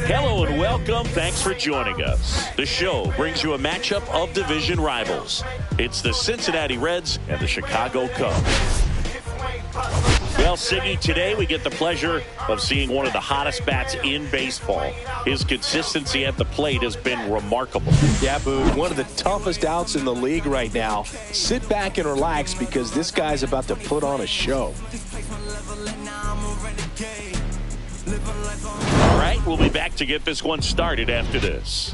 Hello and welcome. Thanks for joining us. The show brings you a matchup of division rivals. It's the Cincinnati Reds and the Chicago Cubs. Well, Siggy, today we get the pleasure of seeing one of the hottest bats in baseball. His consistency at the plate has been remarkable. Yeah, Boog, one of the toughest outs in the league right now. Sit back and relax because this guy's about to put on a show. All right, we'll be back to get this one started after this.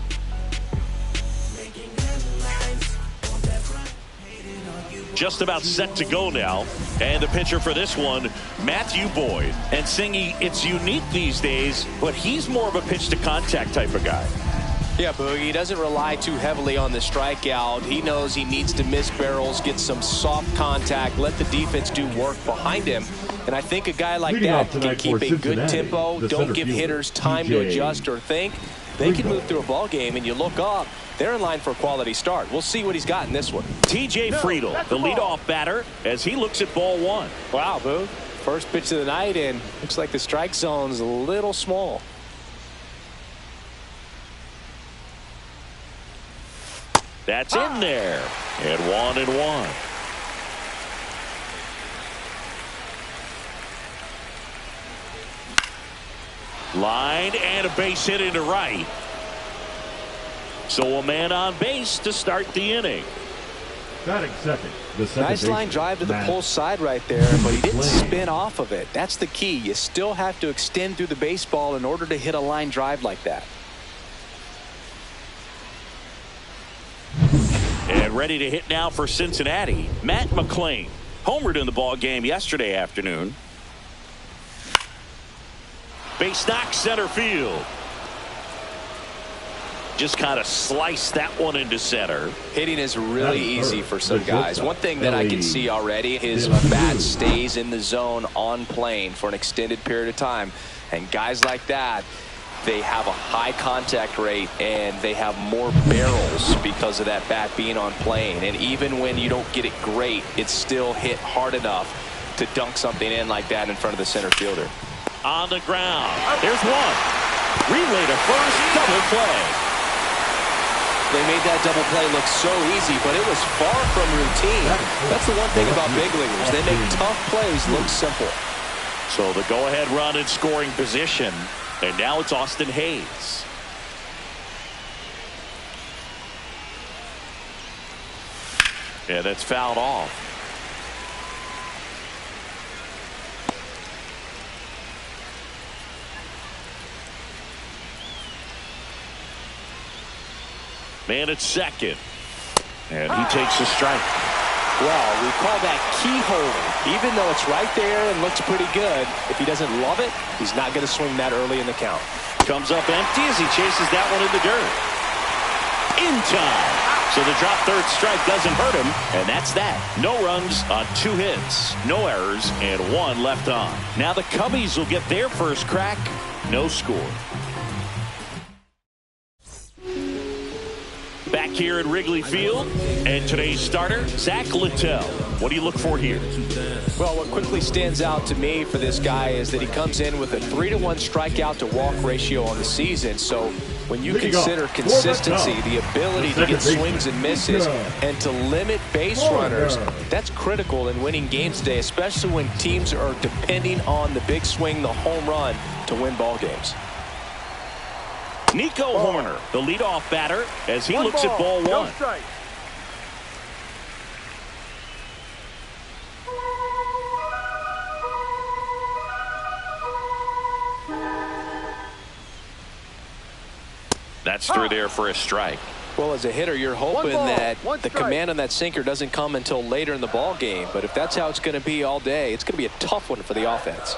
Just about set to go now. And the pitcher for this one, Matthew Boyd. And Singy, it's unique these days, but he's more of a pitch-to-contact type of guy. Yeah, Boog, he doesn't rely too heavily on the strikeout. He knows he needs to miss barrels, get some soft contact, let the defense do work behind him. And I think a guy like that can keep a good tempo, don't give hitters time to adjust or think. They can move through a ball game, and you look up, they're in line for a quality start. We'll see what he's got in this one. TJ Friedl, the leadoff batter, as he looks at ball one. Wow, Boog. First pitch of the night, and looks like the strike zone's a little small. That's in there. And 1-1. Line and a base hit into right. So a man on base to start the inning. Batting second. Nice line drive to the pull side right there, but he didn't spin off of it. That's the key. You still have to extend through the baseball in order to hit a line drive like that. And ready to hit now for Cincinnati, Matt McLean. Homered in the ball game yesterday afternoon. Base knock center field. Just kind of sliced that one into center. Hitting is really easy for some guys. One thing that I can see already, his bat stays in the zone on plane for an extended period of time. And guys like that, they have a high contact rate and they have more barrels because of that bat being on plane. And even when you don't get it great, it's still hit hard enough to dunk something in like that in front of the center fielder. On the ground. There's one. Relay to first. Double play. They made that double play look so easy, but it was far from routine. That's the one thing about big leaguers. They make tough plays look simple. So the go-ahead run in scoring position. And now it's Austin Hayes. Yeah, that's fouled off. Man at second. And he takes a strike. Well, we call that keyhole. Even though it's right there and looks pretty good, if he doesn't love it, he's not going to swing that early in the count. Comes up empty as he chases that one in the dirt. In time. So the drop third strike doesn't hurt him, and that's that. No runs on 2 hits, no errors, and 1 left on. Now the Cubbies will get their first crack. No score. Back here at Wrigley Field, and today's starter, Zach Littell. What do you look for here? Well, what quickly stands out to me for this guy is that he comes in with a 3-to-1 strikeout to walk ratio on the season. So when you consider consistency, the ability to get swings and misses, and to limit base runners, that's critical in winning games today, especially when teams are depending on the big swing, the home run, to win ball games. Nico Horner, the leadoff batter, as he looks at ball one. That's through there for a strike. Well, as a hitter, you're hoping that the command on that sinker doesn't come until later in the ball game. But if that's how it's going to be all day, it's going to be a tough one for the offense.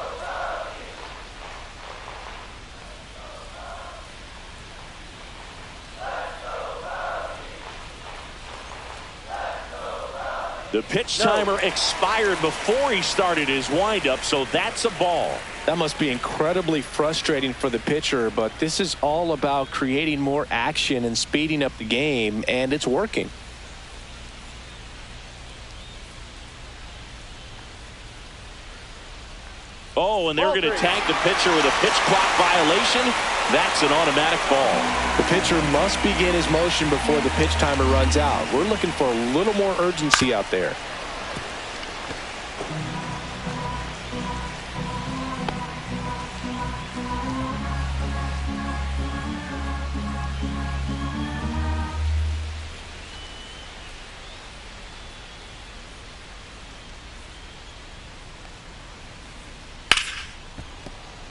The pitch timer expired before he started his windup, so that's a ball. That must be incredibly frustrating for the pitcher, but this is all about creating more action and speeding up the game, and it's working. Oh, and they're going to tag the pitcher with a pitch clock violation. That's an automatic ball. The pitcher must begin his motion before the pitch timer runs out. We're looking for a little more urgency out there.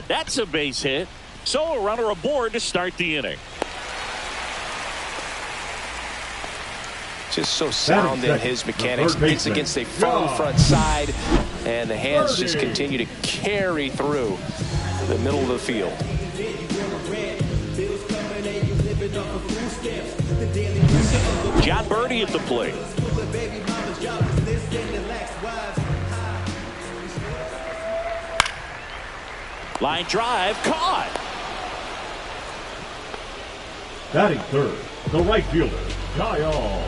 That's a base hit. So a runner aboard to start the inning. Just so sound in his mechanics. Hits against a firm front side, and the hands just continue to carry through the middle of the field. John Birdie at the plate. Line drive, caught. Batting third, the right fielder, Kyle.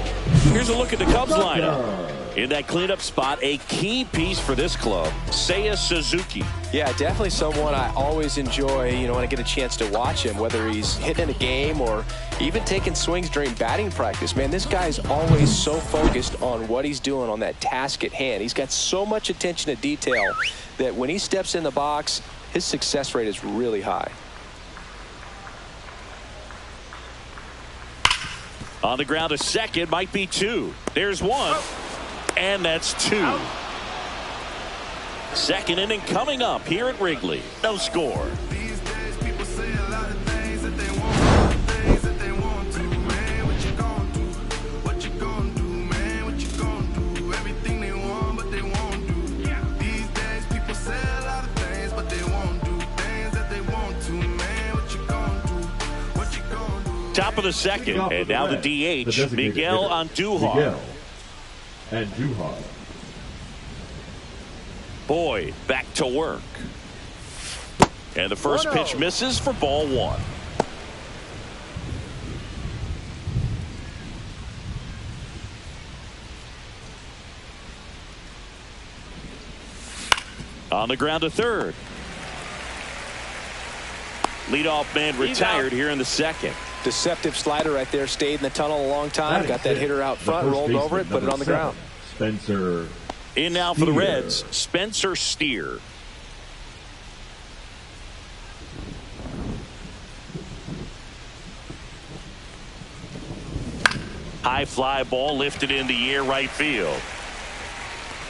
Here's a look at the Cubs lineup. In that cleanup spot, a key piece for this club, Seiya Suzuki. Yeah, definitely someone I always enjoy, when I get a chance to watch him, whether he's hitting a game or even taking swings during batting practice. Man, this guy's always so focused on what he's doing on that task at hand. He's got so much attention to detail that when he steps in the box, his success rate is really high. On the ground to second, might be two. There's one, and that's two. Second inning coming up here at Wrigley. No score. Top of the second, and now the DH, Miguel Andujar. Boyd back to work. And the first pitch misses for ball one. On the ground to third. Leadoff man retired here in the second. Deceptive slider right there. Stayed in the tunnel a long time. Got that hitter out front, rolled over it, put it on the ground. Spencer. In now for the Reds, Spencer Steer. High fly ball lifted in the air, right field.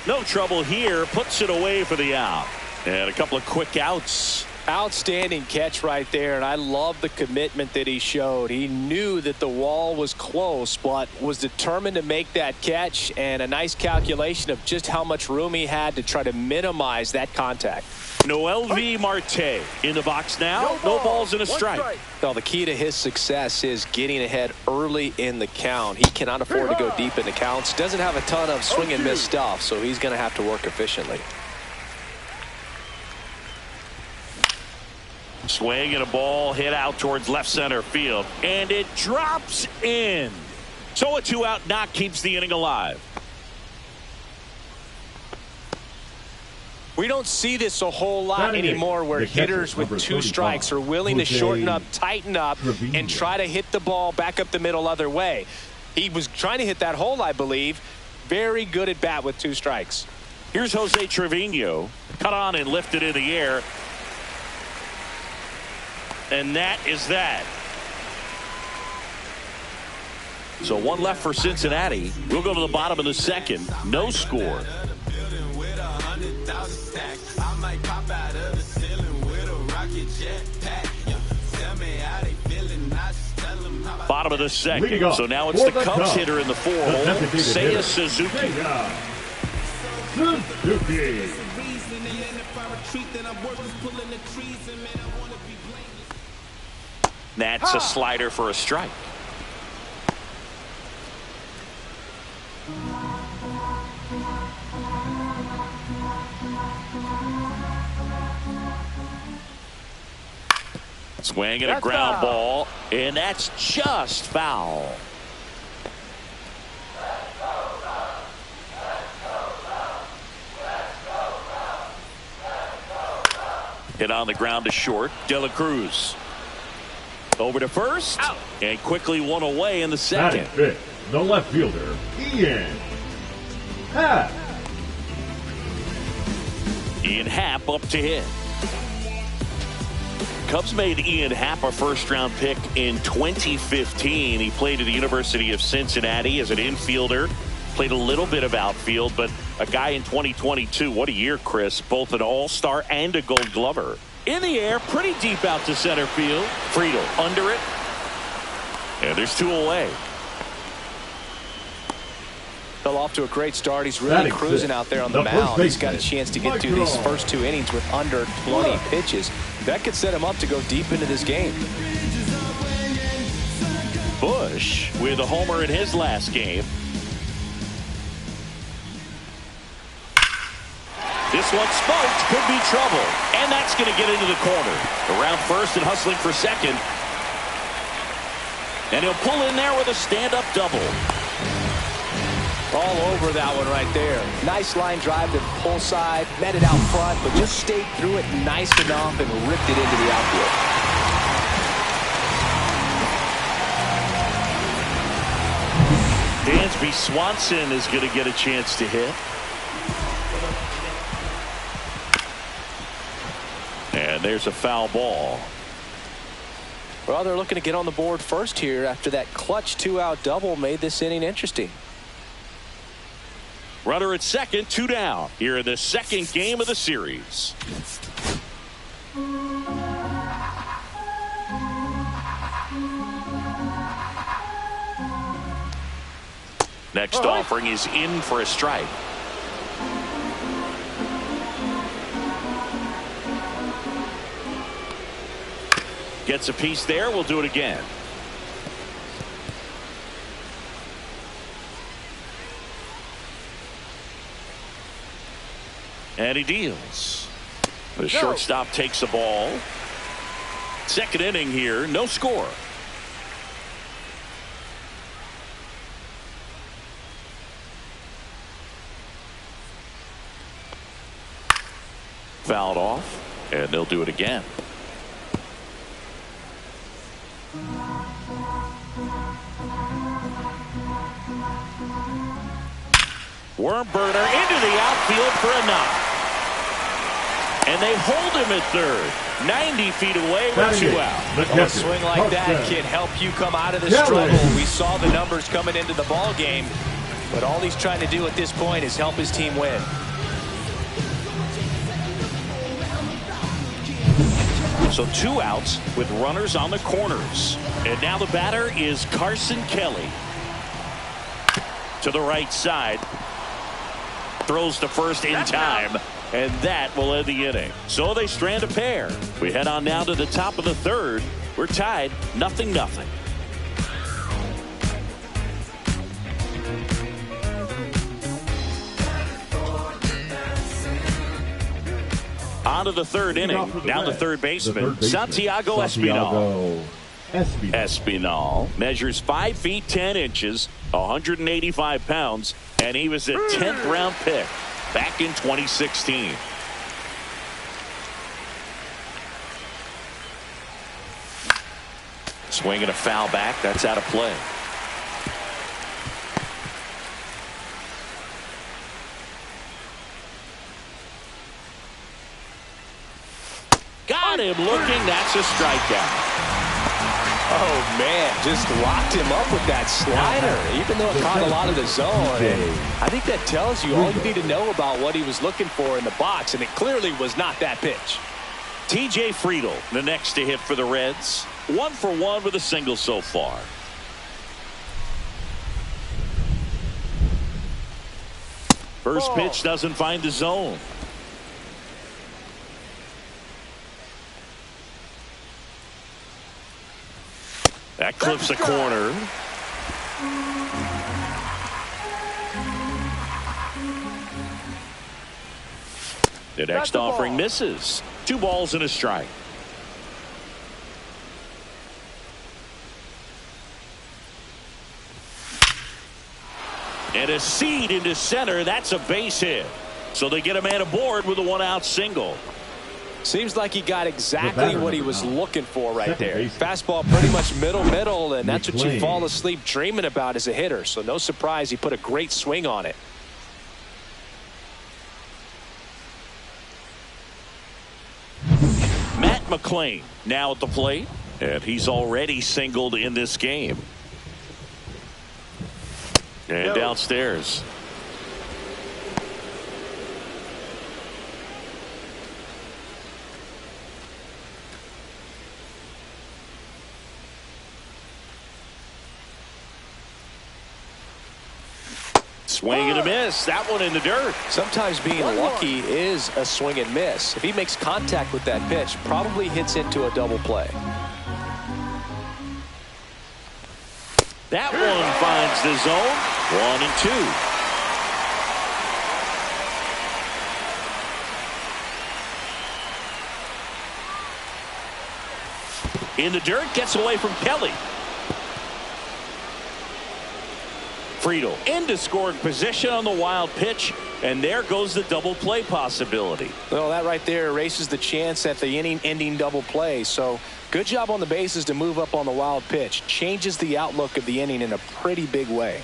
No trouble here. Puts it away for the out. And a couple of quick outs. Outstanding catch right there, and I love the commitment that he showed. He knew that the wall was close, but was determined to make that catch, and a nice calculation of just how much room he had to try to minimize that contact. Noel V. Marte in the box now. No balls and a strike. Well, the key to his success is getting ahead early in the count. He cannot afford to go deep in the counts. Doesn't have a ton of swing and miss stuff, so he's going to have to work efficiently. Swing and a ball hit out towards left center field, and it drops in. So a two-out knock keeps the inning alive. We don't see this a whole lot anymore, where hitters with two strikes are willing to shorten up, tighten up, and try to hit the ball back up the middle other way. He was trying to hit that hole, I believe. Very good at bat with two strikes. Here's Jose Trevino. Cut on and lifted in the air. And that is that. So one left for Cincinnati. We'll go to the bottom of the second. No score. Bottom of the second. So now it's the Cubs hitter in the four-hole, Seiya Suzuki. That's a slider for a strike. Swing and a ground ball, and that's just foul. Hit on the ground to short. De La Cruz. Over to first. Out. And quickly one away in the second. Batting fifth, the left fielder, Ian Happ. Ian Happ up to hit. Cubs made Ian Happ a first-round pick in 2015. He played at the University of Cincinnati as an infielder. Played a little bit of outfield, but a guy in 2022. What a year, Chris. Both an all-star and a gold glover. In the air, pretty deep out to center field. Friedel under it. And there's two away. Fell off to a great start. He's really cruising out there on the mound. He's got a chance to get through these first two innings with under 20 pitches. That could set him up to go deep into this game. Bush with a homer in his last game. This one smoked, could be trouble. And that's going to get into the corner. Around first and hustling for second. And he'll pull in there with a stand-up double. All over that one right there. Nice line drive to the pull side. Met it out front, but just stayed through it nice enough and ripped it into the outfield. Dansby Swanson is going to get a chance to hit. And there's a foul ball. Well, they're looking to get on the board first here after that clutch two-out double made this inning interesting. Runner at second, two down here in the second game of the series. Next offering is in for a strike. Gets a piece there. We'll do it again. And he deals. The shortstop takes the ball. Second inning here, no score. Fouled off, and they'll do it again. Worm burner into the outfield for a knock. And they hold him at third. 90 feet away with two out. A swing like that can help you come out of the struggle. We saw the numbers coming into the ball game, but all he's trying to do at this point is help his team win. So two outs with runners on the corners. And now the batter is Carson Kelly. To the right side. Throws to first in time. And that will end the inning. So they strand a pair. We head on now to the top of the third. We're tied 0-0. On to the third inning. Now the third baseman, Santiago Espinal. Espinal measures 5 feet 10 inches, 185 pounds, and he was a 10th round pick back in 2016. Swinging a foul back. That's out of play. Got him looking. That's a strikeout. Oh, man, just locked him up with that slider, even though it caught a lot of the zone. And I think that tells you all you need to know about what he was looking for in the box, and it clearly was not that pitch. TJ Friedel, the next to hit for the Reds. 1 for 1 with a single so far. First pitch doesn't find the zone. That clips a corner. The next offering misses. 2 balls and a strike. And a seed into center. That's a base hit. So they get a man aboard with a 1-out single. Seems like he got exactly what he was looking for right there. Fastball pretty much middle, and that's what you fall asleep dreaming about as a hitter. So no surprise he put a great swing on it. Matt McClain now at the plate, and he's already singled in this game. And downstairs. Swing and a miss. That one in the dirt. Sometimes being lucky is a swing and miss. If he makes contact with that pitch, probably hits into a double play. That one finds the zone. 1-2. In the dirt, gets away from Kelly. Friedel into scoring position on the wild pitch, and there goes the double play possibility. Well, that right there erases the chance at the inning-ending double play. So good job on the bases to move up on the wild pitch. Changes the outlook of the inning in a pretty big way.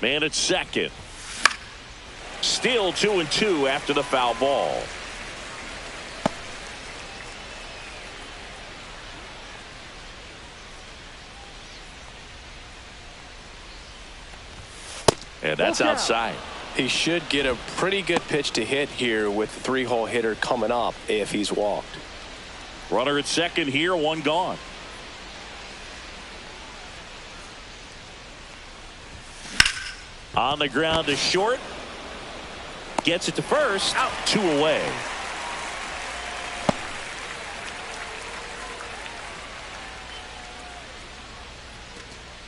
Man at second. Still 2-2 after the foul ball. And that's outside. He should get a pretty good pitch to hit here with the three-hole hitter coming up if he's walked. Runner at second here, one gone. On the ground to short. Gets it to first. Out. 2 away.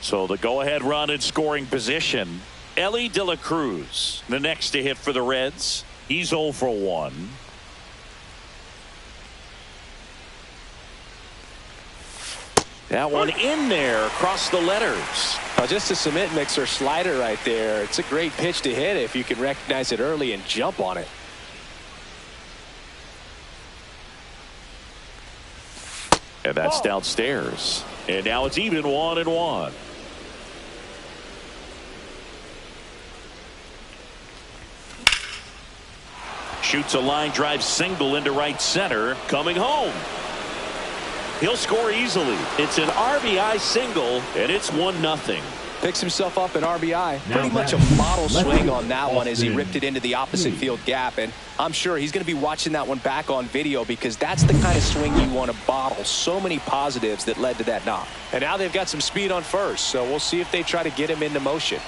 So the go-ahead run in scoring position. Ellie De La Cruz, the next to hit for the Reds. He's 0 for 1. That one in there across the letters. Just a cement mixer slider right there. It's a great pitch to hit if you can recognize it early and jump on it. And that's downstairs. And now it's even 1-1. Shoots a line drive single into right center. Coming home. He'll score easily. It's an RBI single, and it's 1-0. Picks himself up an RBI. Pretty much a model swing on that one as he ripped it into the opposite field gap. And I'm sure he's going to be watching that one back on video because that's the kind of swing you want to bottle. So many positives that led to that knock. And now they've got some speed on first, so we'll see if they try to get him into motion.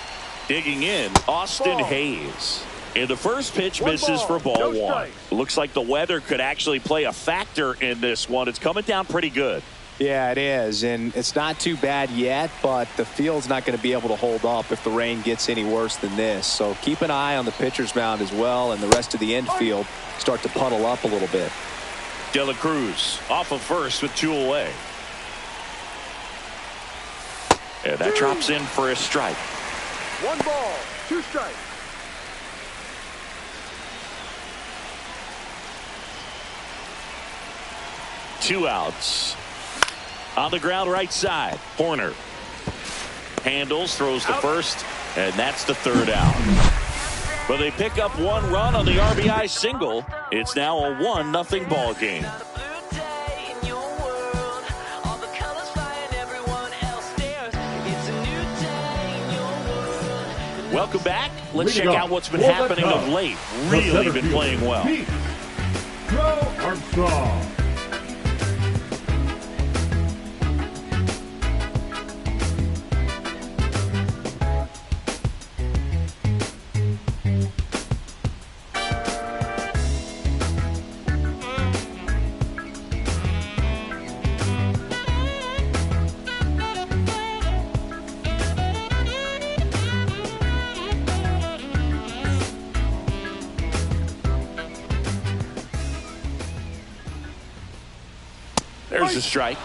Digging in, Austin Hayes. And the first pitch misses for ball one. Looks like the weather could actually play a factor in this one. It's coming down pretty good. Yeah, it is, and it's not too bad yet, but the field's not going to be able to hold up if the rain gets any worse than this. So keep an eye on the pitcher's mound as well, and the rest of the infield start to puddle up a little bit. De La Cruz off of first with 2 away. And that drops in for a strike. 1 ball, 2 strikes. Two outs. On the ground right side. Horner handles, throws to first, and that's the 3rd out. But they pick up 1 run on the RBI single. It's now a 1-0 ball game. Welcome back. Let's check out what's been happening of late. Really been playing well. Armstrong. There's a strike.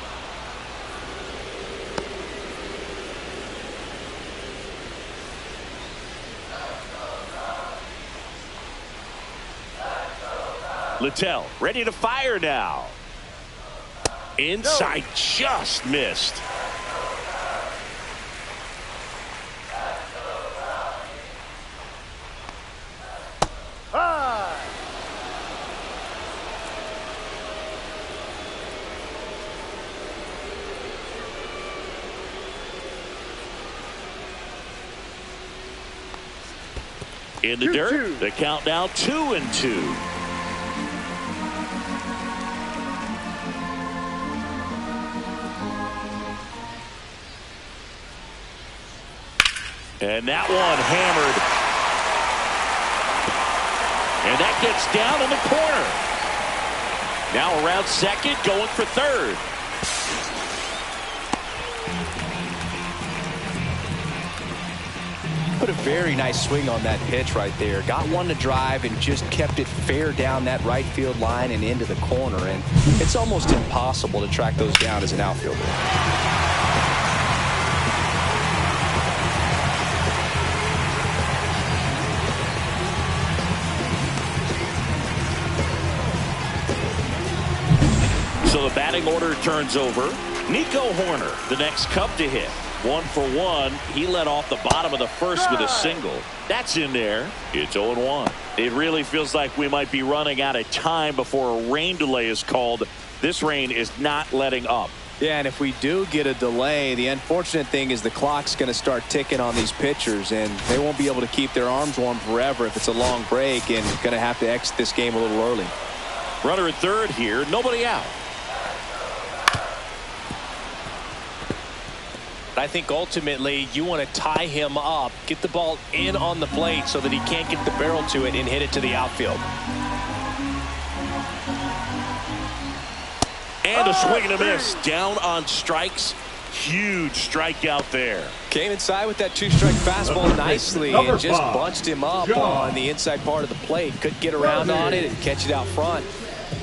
Littell ready to fire now. Inside, just missed. In the dirt, the count now 2-2. And that one hammered. And that gets down in the corner. Now around second, going for third. Put a very nice swing on that pitch right there. Got one to drive and just kept it fair down that right field line and into the corner. And it's almost impossible to track those down as an outfielder. So the batting order turns over. Nico Horner, the next Cub to hit. 1 for 1. He led off the bottom of the first with a single. That's in there. It's 0-1. It really feels like we might be running out of time before a rain delay is called. This rain is not letting up. Yeah, and if we do get a delay, the unfortunate thing is the clock's going to start ticking on these pitchers, and they won't be able to keep their arms warm forever if it's a long break, and going to have to exit this game a little early. Runner at third here, nobody out. I think ultimately you want to tie him up, get the ball in on the plate so that he can't get the barrel to it and hit it to the outfield. And a swing and a miss. Down on strikes. Huge strikeout there. Came inside with that two-strike fastball nicely and just bunched him up on the inside part of the plate. Couldn't get around on it and catch it out front.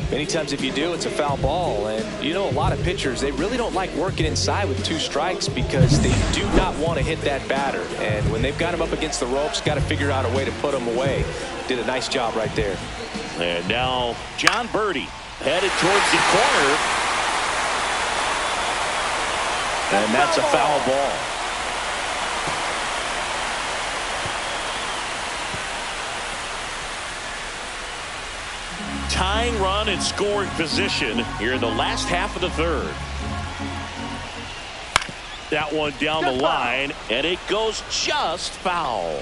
Many times if you do, it's a foul ball. And you know, a lot of pitchers, they really don't like working inside with two strikes because they do not want to hit that batter. And when they've got him up against the ropes, got to figure out a way to put him away. Did a nice job right there. And now John Birdie headed towards the corner. And that's a foul ball. Tying run in scoring position here in the last half of the third. That one down the line, and it goes just foul.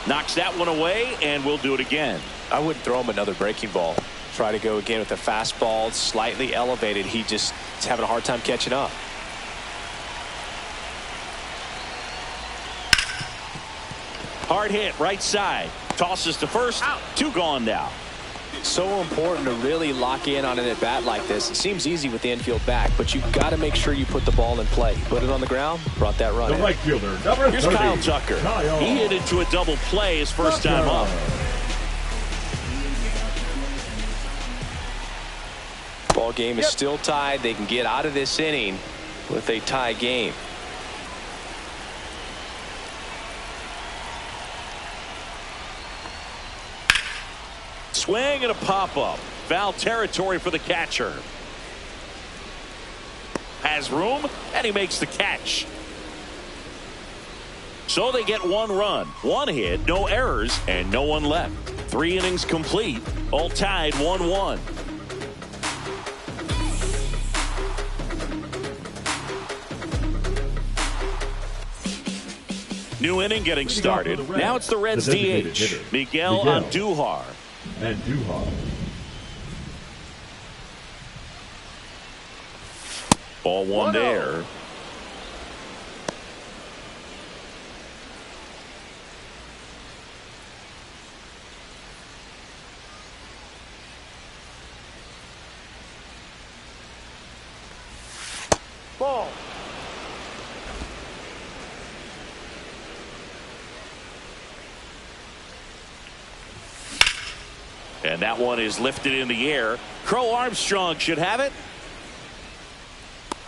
Knocks that one away, and we'll do it again. I wouldn't throw him another breaking ball. Try to go again with a fastball, slightly elevated. He just is having a hard time catching up. Hard hit, right side. Tosses to first. Out. 2 gone now. It's so important to really lock in on an at-bat like this. It seems easy with the infield back, but you've got to make sure you put the ball in play. Put it on the ground, brought that run in. The right fielder, number 30. Here's Kyle Tucker. He hit into a double play his first time up. Ball game is still tied. They can get out of this inning with a tie game. Swing and a pop-up. Foul territory for the catcher. Has room, and he makes the catch. So they get 1 run, 1 hit, no errors, and no one left. 3 innings complete, all tied 1-1. New inning getting started. Now it's the Reds DH, Miguel Andujar. Ball 1 there. Ball. And that one is lifted in the air. Crow Armstrong should have it.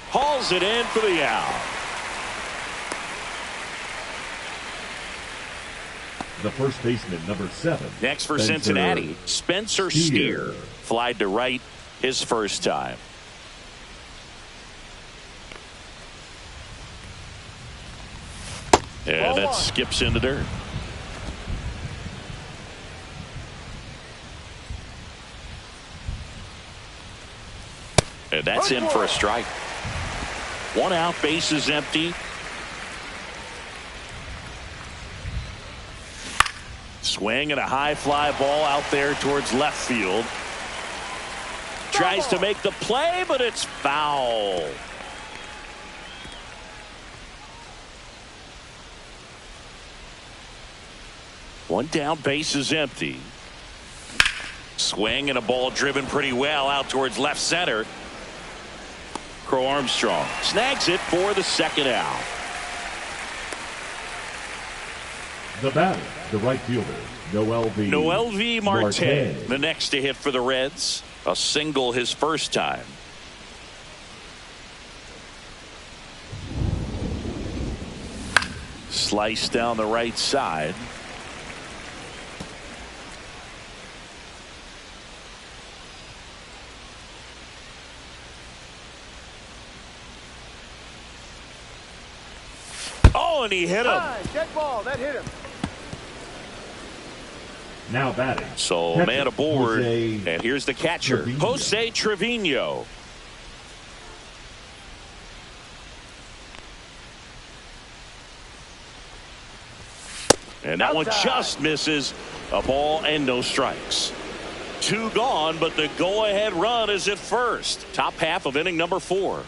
Hauls it in for the out. The first baseman, number 7. Next for Cincinnati, Spencer Steer. Flied to right his first time. And that skips in the dirt. And that's in for a strike. 1 out, base is empty. Swing and a high fly ball out there towards left field. Tries to make the play, but it's foul. One down, base is empty. Swing and a ball driven pretty well out towards left center. Crow Armstrong snags it for the second out. The batter, the right fielder, Noel V. Marte, the next to hit for the Reds. A single his first time. Slice down the right side. Oh, and he hit him. Dead ball, that hit him. Now batting. So catcher, man aboard, Jose and here's the catcher, Trevino. Jose Trevino. And that one just misses. A ball and no strikes. 2 gone, but the go-ahead run is at first. Top half of inning number 4.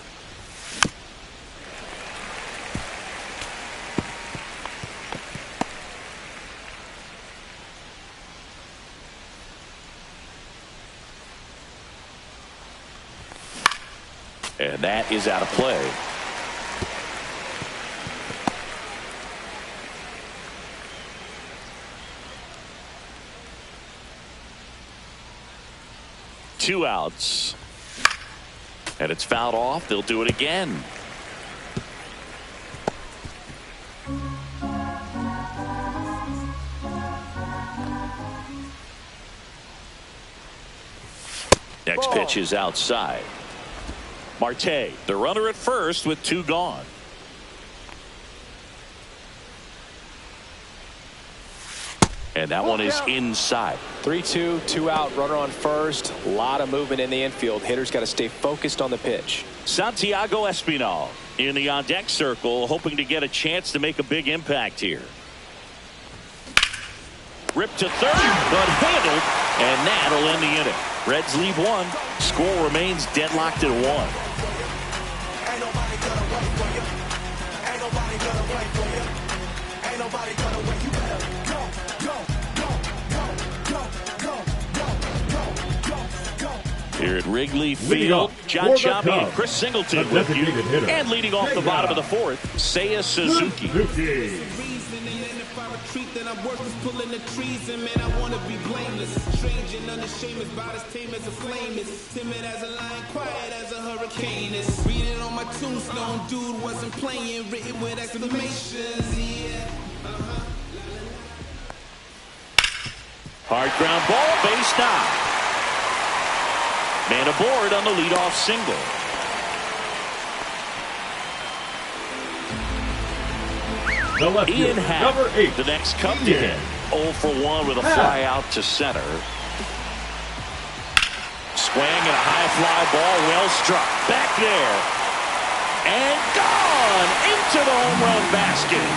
And that is out of play. Two outs. And it's fouled off. They'll do it again. Next pitch is outside. Marte, the runner at first with 2 gone. And that one is inside. 3-2, 2 out, runner on first. A lot of movement in the infield. Hitters got to stay focused on the pitch. Santiago Espinal in the on-deck circle, hoping to get a chance to make a big impact here. Ripped to third, but handled, and that'll end the inning. Reds leave 1. Score remains deadlocked at 1. Here at Wrigley Field, John Choppy and Chris Singleton with you. And leading off the bottom of the 4th, Seiya Suzuki. I'm worthless, pulling the trees, and man, I want to be blameless. Strange and unashamed, about as tame as a flame is. Timid as a lion, quiet as a hurricane is. Read it on my tombstone, dude wasn't playing, written with exclamations, yeah. Hard ground ball, base knock. Man aboard on the leadoff single. The left Ian fielder, Happ, number 8. the next Cub to hit. 0 for 1 with a fly out to center. Swing and a high fly ball, well struck. Back there. And gone into the home run basket.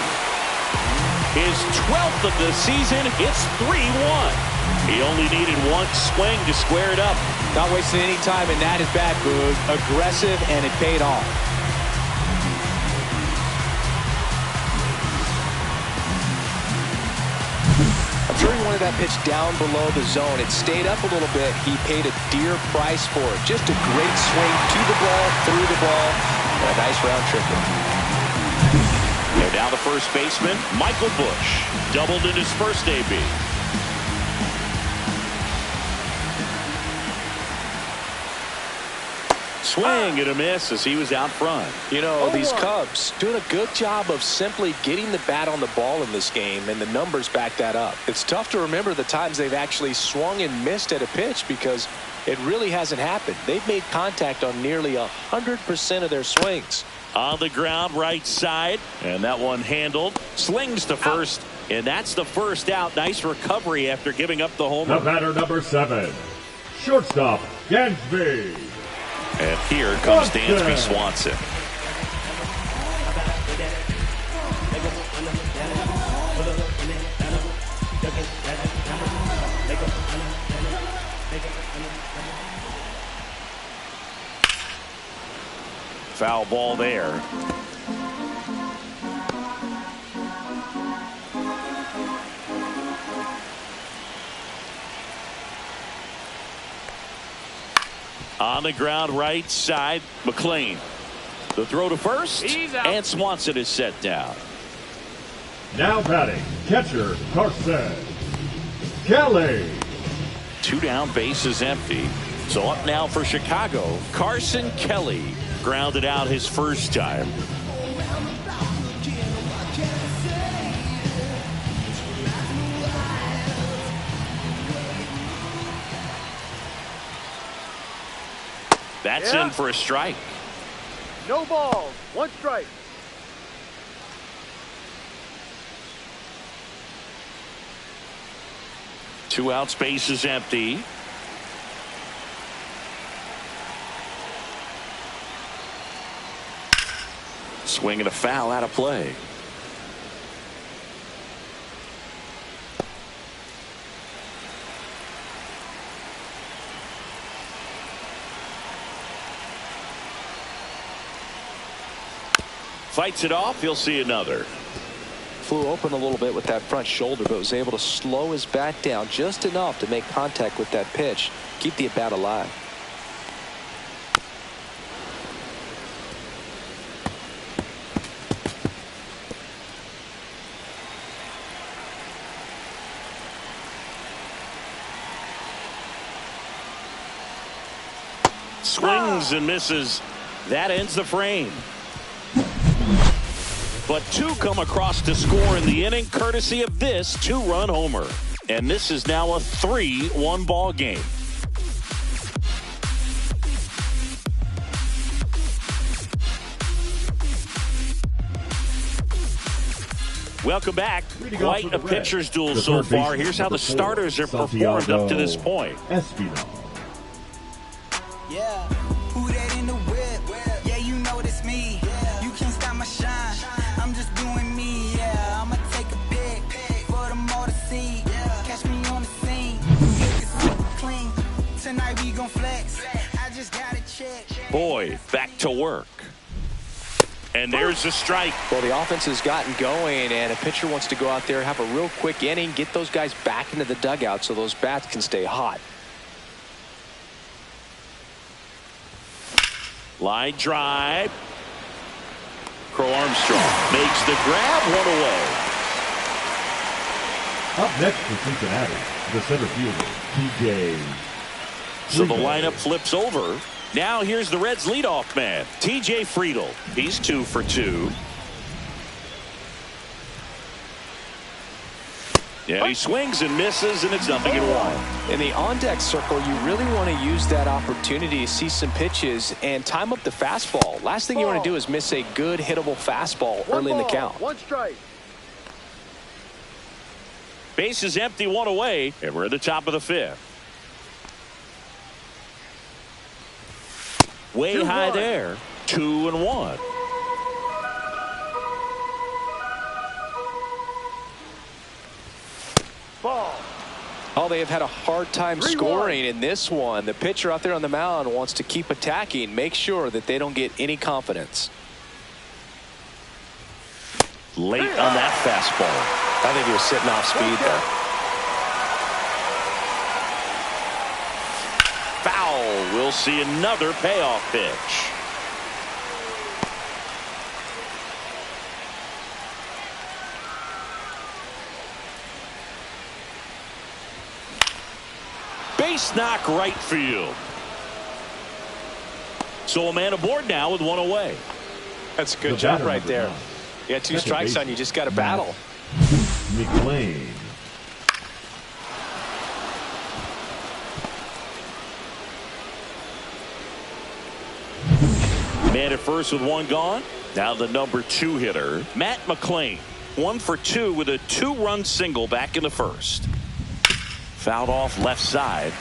His 12th of the season. It's 3-1. He only needed 1 swing to square it up. Not wasting any time, and that is bad, Boog. Aggressive, and it paid off. I'm sure he wanted that pitch down below the zone. It stayed up a little bit. He paid a dear price for it. Just a great swing to the ball, through the ball, and a nice round trip. And now the first baseman, Michael Busch, doubled in his first AB. Swing and a miss as he was out front. You know, these Cubs doing a good job of simply getting the bat on the ball in this game, and the numbers back that up. It's tough to remember the times they've actually swung and missed at a pitch because it really hasn't happened. They've made contact on nearly 100% of their swings. On the ground, right side, and that one handled. Slings to first, and that's the first out. Nice recovery after giving up the homer. The batter, number 7, shortstop, Dansby. And here comes Dansby Swanson. Foul ball there. On the ground, right side, McLean. The throw to first, and Swanson is set down. Now batting, catcher, Carson Kelly. 2 down, bases empty. So up now for Chicago, Carson Kelly. Grounded out his first time. That's in for a strike. No balls. 1 strike. Two outs, bases empty. Swing and a foul out of play. Fights it off. He'll see another. Flew open a little bit with that front shoulder, but was able to slow his bat down just enough to make contact with that pitch, keep the at-bat alive. Swings and misses. That ends the frame. But 2 come across to score in the inning, courtesy of this 2-run homer. And this is now a 3-1 ball game. Welcome back. Quite a pitcher's duel so far. Here's how the starters are performed up to this point. Espino. Yeah, who that in the whip? Yeah, you know it's me. You can't stop my shine. I'm just doing me. Yeah, I'ma take a pic for them all to see. Catch me on the scene. It's super clean. Tonight we gon' flex. I just gotta check. Boy, back to work. And there's a strike. Well, the offense has gotten going, and a pitcher wants to go out there, have a real quick inning, get those guys back into the dugout so those bats can stay hot. Line drive. Crow Armstrong makes the grab, 1 away. Up next for Cincinnati, the center fielder, TJ. So the lineup flips over. Now here's the Reds leadoff man, TJ Friedl. He's 2 for 2. Yeah, he swings and misses, and it's 0-1. In the on-deck circle, you really want to use that opportunity to see some pitches and time up the fastball. Last thing you want to do is miss a good hittable fastball early in the count. 1 strike. Base is empty, 1 away, and we're at the top of the 5th. Way high there, 2-1. Ball. Oh, they have had a hard time scoring in this one. The pitcher out there on the mound wants to keep attacking, make sure that they don't get any confidence. Late on that fastball. I think he was sitting off speed there. Foul. We'll see another payoff pitch. Base knock, right field. So a man aboard now with one away. That's a good job right there. You got 2 strikes on you. Just got to battle. McLean. Man at first with 1 gone. Now the number 2 hitter, Matt McLean. 1 for 2 with a 2-run single back in the first. Fouled off left side.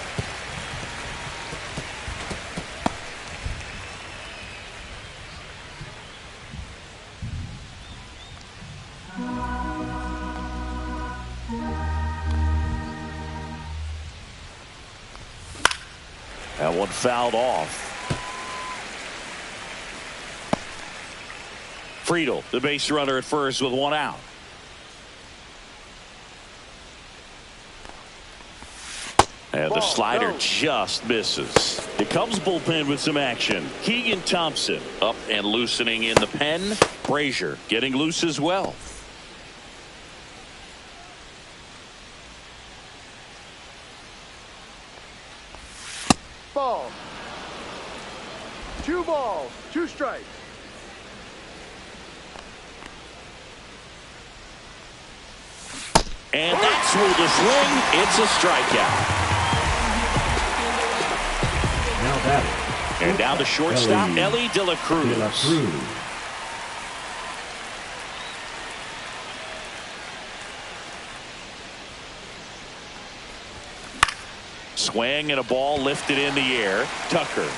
That one fouled off. Friedel, the base runner at first with 1 out. And the slider just misses. The Cubs bullpen with some action. Keegan Thompson up and loosening in the pen. Brazier getting loose as well. Ball. 2 balls, 2 strikes. And that's with the swing. It's a strikeout. Now batting. And now the shortstop, Ellie De La Cruz. Swing and a ball lifted in the air. Tucker.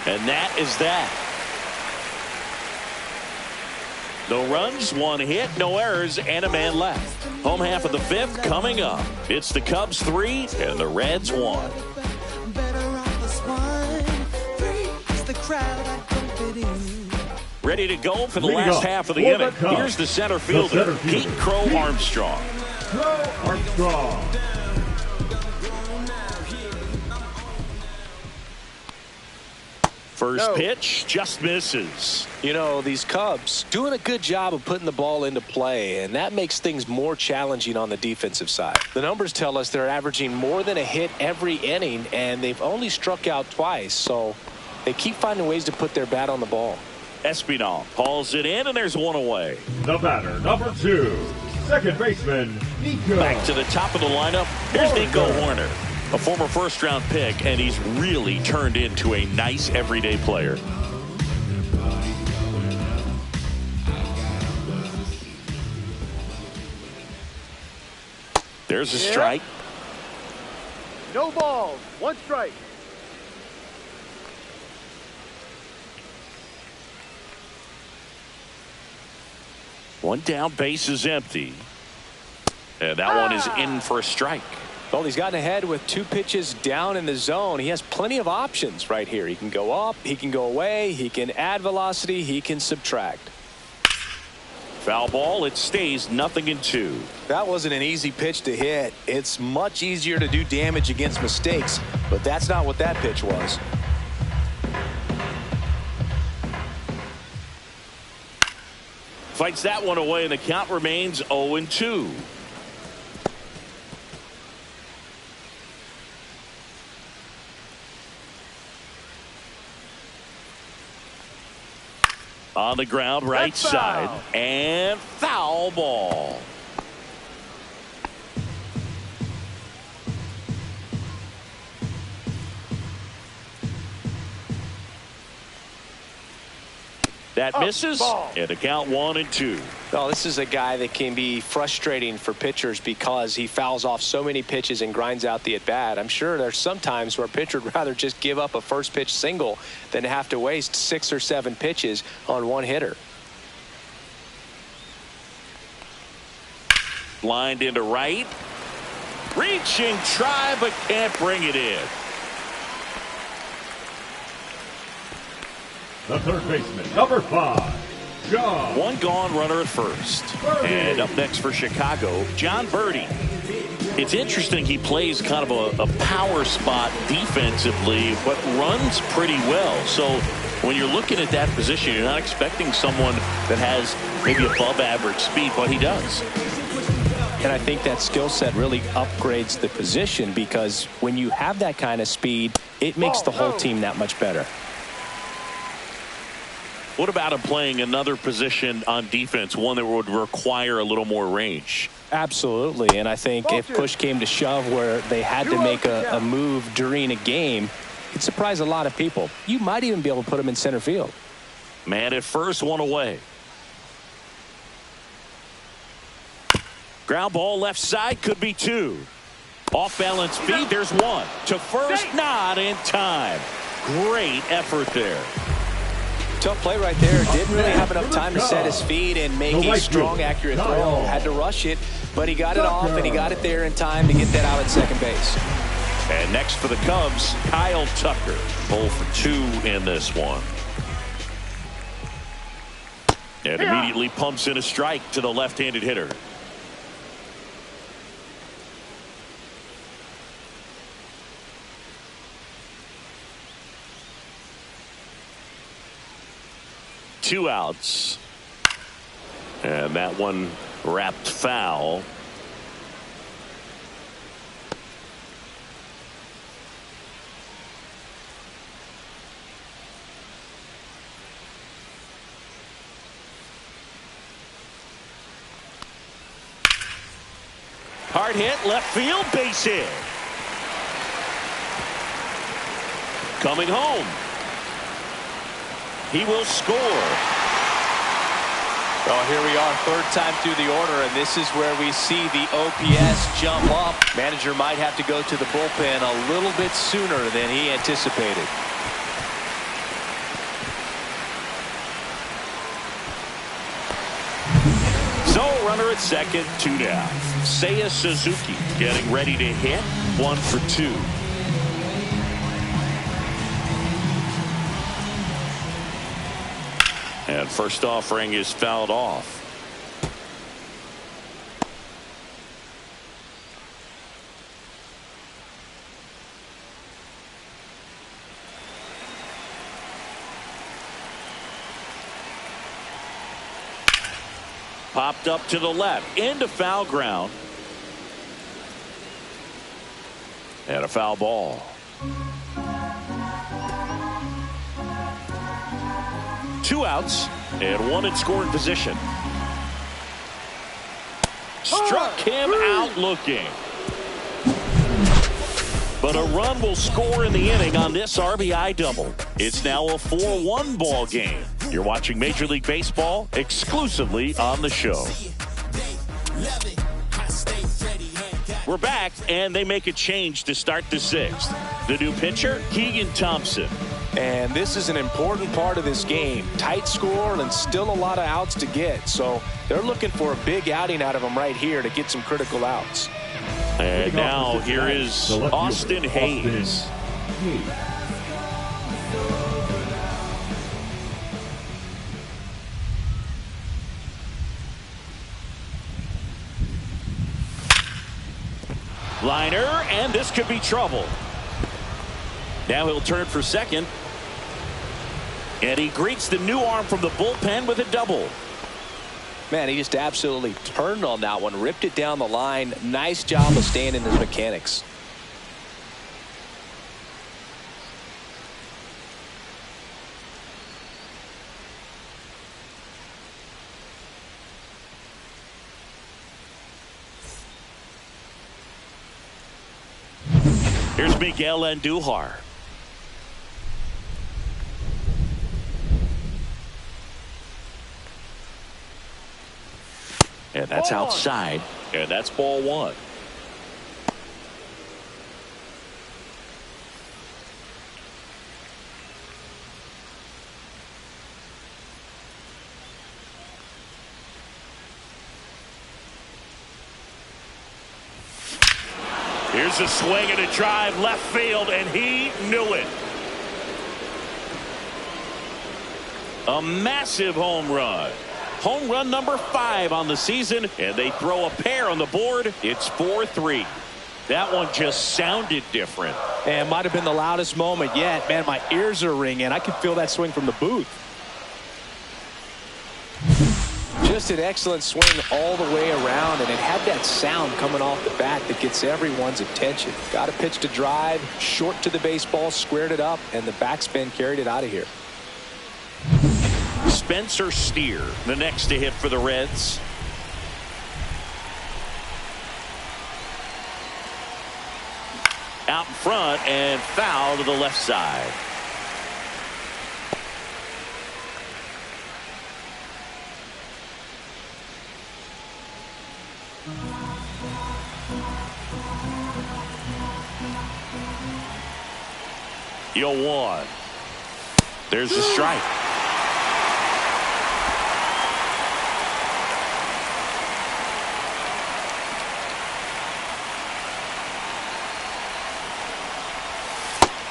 And that is that. No runs, 1 hit, no errors, and a man left. Home half of the 5th coming up. It's the Cubs 3 and the Reds 1. Ready to go for the last half of the inning. Here's the center fielder, Pete Crow Armstrong. Crow Armstrong. First pitch just misses. You know, these Cubs doing a good job of putting the ball into play, and that makes things more challenging on the defensive side. The numbers tell us they're averaging more than a hit every inning, and they've only struck out twice, so they keep finding ways to put their bat on the ball. Espinal hauls it in, and there's 1 away. The batter, number 2, second baseman, Nico. Back to the top of the lineup. Here's Nico Horner, a former first-round pick, and he's really turned into a nice everyday player. There's a strike. No balls, 1 strike. One down, base is empty. And that one is in for a strike. Well, he's gotten ahead with 2 pitches down in the zone. He has plenty of options right here. He can go up, he can go away, he can add velocity, he can subtract. Foul ball, it stays 0-2. That wasn't an easy pitch to hit. It's much easier to do damage against mistakes, but that's not what that pitch was. Fights that one away, and the count remains 0-2. On the ground, right side, and foul ball. That misses, and the count 1-2. Well, this is a guy that can be frustrating for pitchers because he fouls off so many pitches and grinds out the at-bat. I'm sure there's some times where a pitcher would rather just give up a first pitch single than have to waste 6 or 7 pitches on one hitter. Lined into right. Reaching try, but can't bring it in. The third baseman, number 5, John. One gone, runner at first. Birdie. And up next for Chicago, John Birdie. It's interesting, he plays kind of a power spot defensively, but runs pretty well. So when you're looking at that position, you're not expecting someone that has maybe above average speed, but he does. And I think that skill set really upgrades the position, because when you have that kind of speed, it makes the whole team that much better. What about him playing another position on defense, one that would require a little more range? Absolutely, and I think if push came to shove where they had to make a move during a game, it'd surprise a lot of people. You might even be able to put him in center field. Man at first, one away. Ground ball left side, could be two. Off balance feed, there's one. To first, not in time. Great effort there. Tough play right there. Didn't really have enough time to set his feet and make a strong, accurate throw. Had to rush it, but he got it off, and he got it there in time to get that out at second base. And next for the Cubs, Kyle Tucker. 0 for 2 in this one. And immediately pumps in a strike to the left-handed hitter. Two outs. And that one wrapped foul. Hard hit, left field, base hit. Coming home. He will score. Well, here we are, third time through the order, and this is where we see the OPS jump up. Manager might have to go to the bullpen a little bit sooner than he anticipated. So, runner at second, 2 down. Seiya Suzuki getting ready to hit. 1 for 2. And first offering is fouled off. Popped up to the left, into foul ground. And a foul ball. Two outs and one in scoring position. Struck him out looking. But a run will score in the inning on this RBI double. It's now a 4-1 ball game. You're watching Major League Baseball exclusively on the show. We're back, and they make a change to start the sixth. The new pitcher, Keegan Thompson. And this is an important part of this game. Tight score and still a lot of outs to get. So they're looking for a big outing out of him right here to get some critical outs. And now here is Austin Hayes. Liner, and this could be trouble. Now he'll turn for second. And he greets the new arm from the bullpen with a double. Man, he just absolutely turned on that one, ripped it down the line. Nice job of staying in his mechanics. Here's Miguel Andujar. And that's outside. And that's ball one. Here's a swing and a drive left field, and he knew it. A massive home run. Home run number 5 on the season, and they throw a pair on the board. It's 4-3. That one just sounded different. And might have been the loudest moment yet. Man, my ears are ringing. I can feel that swing from the booth. Just an excellent swing all the way around, and it had that sound coming off the bat that gets everyone's attention. Got a pitch to drive, short to the baseball, squared it up, and the backspin carried it out of here. Spencer Steer, the next to hit for the Reds. Out in front and foul to the left side. The 0-1. There's the strike.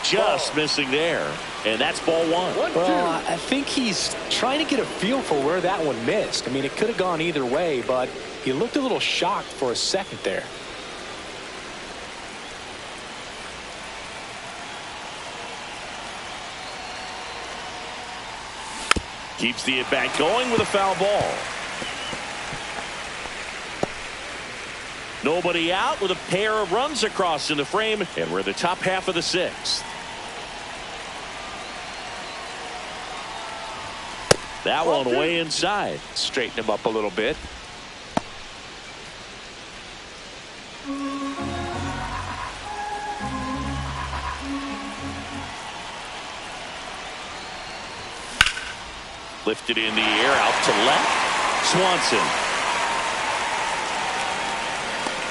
Just missing there, and that's ball one. Well, I think he's trying to get a feel for where that one missed. I mean, it could have gone either way, but he looked a little shocked for a second there. Keeps the at-bat going with a foul ball. Nobody out with a pair of runs across in the frame, and we're the top half of the sixth. That one way inside. Straighten him up a little bit. Lifted in the air, out to left. Swanson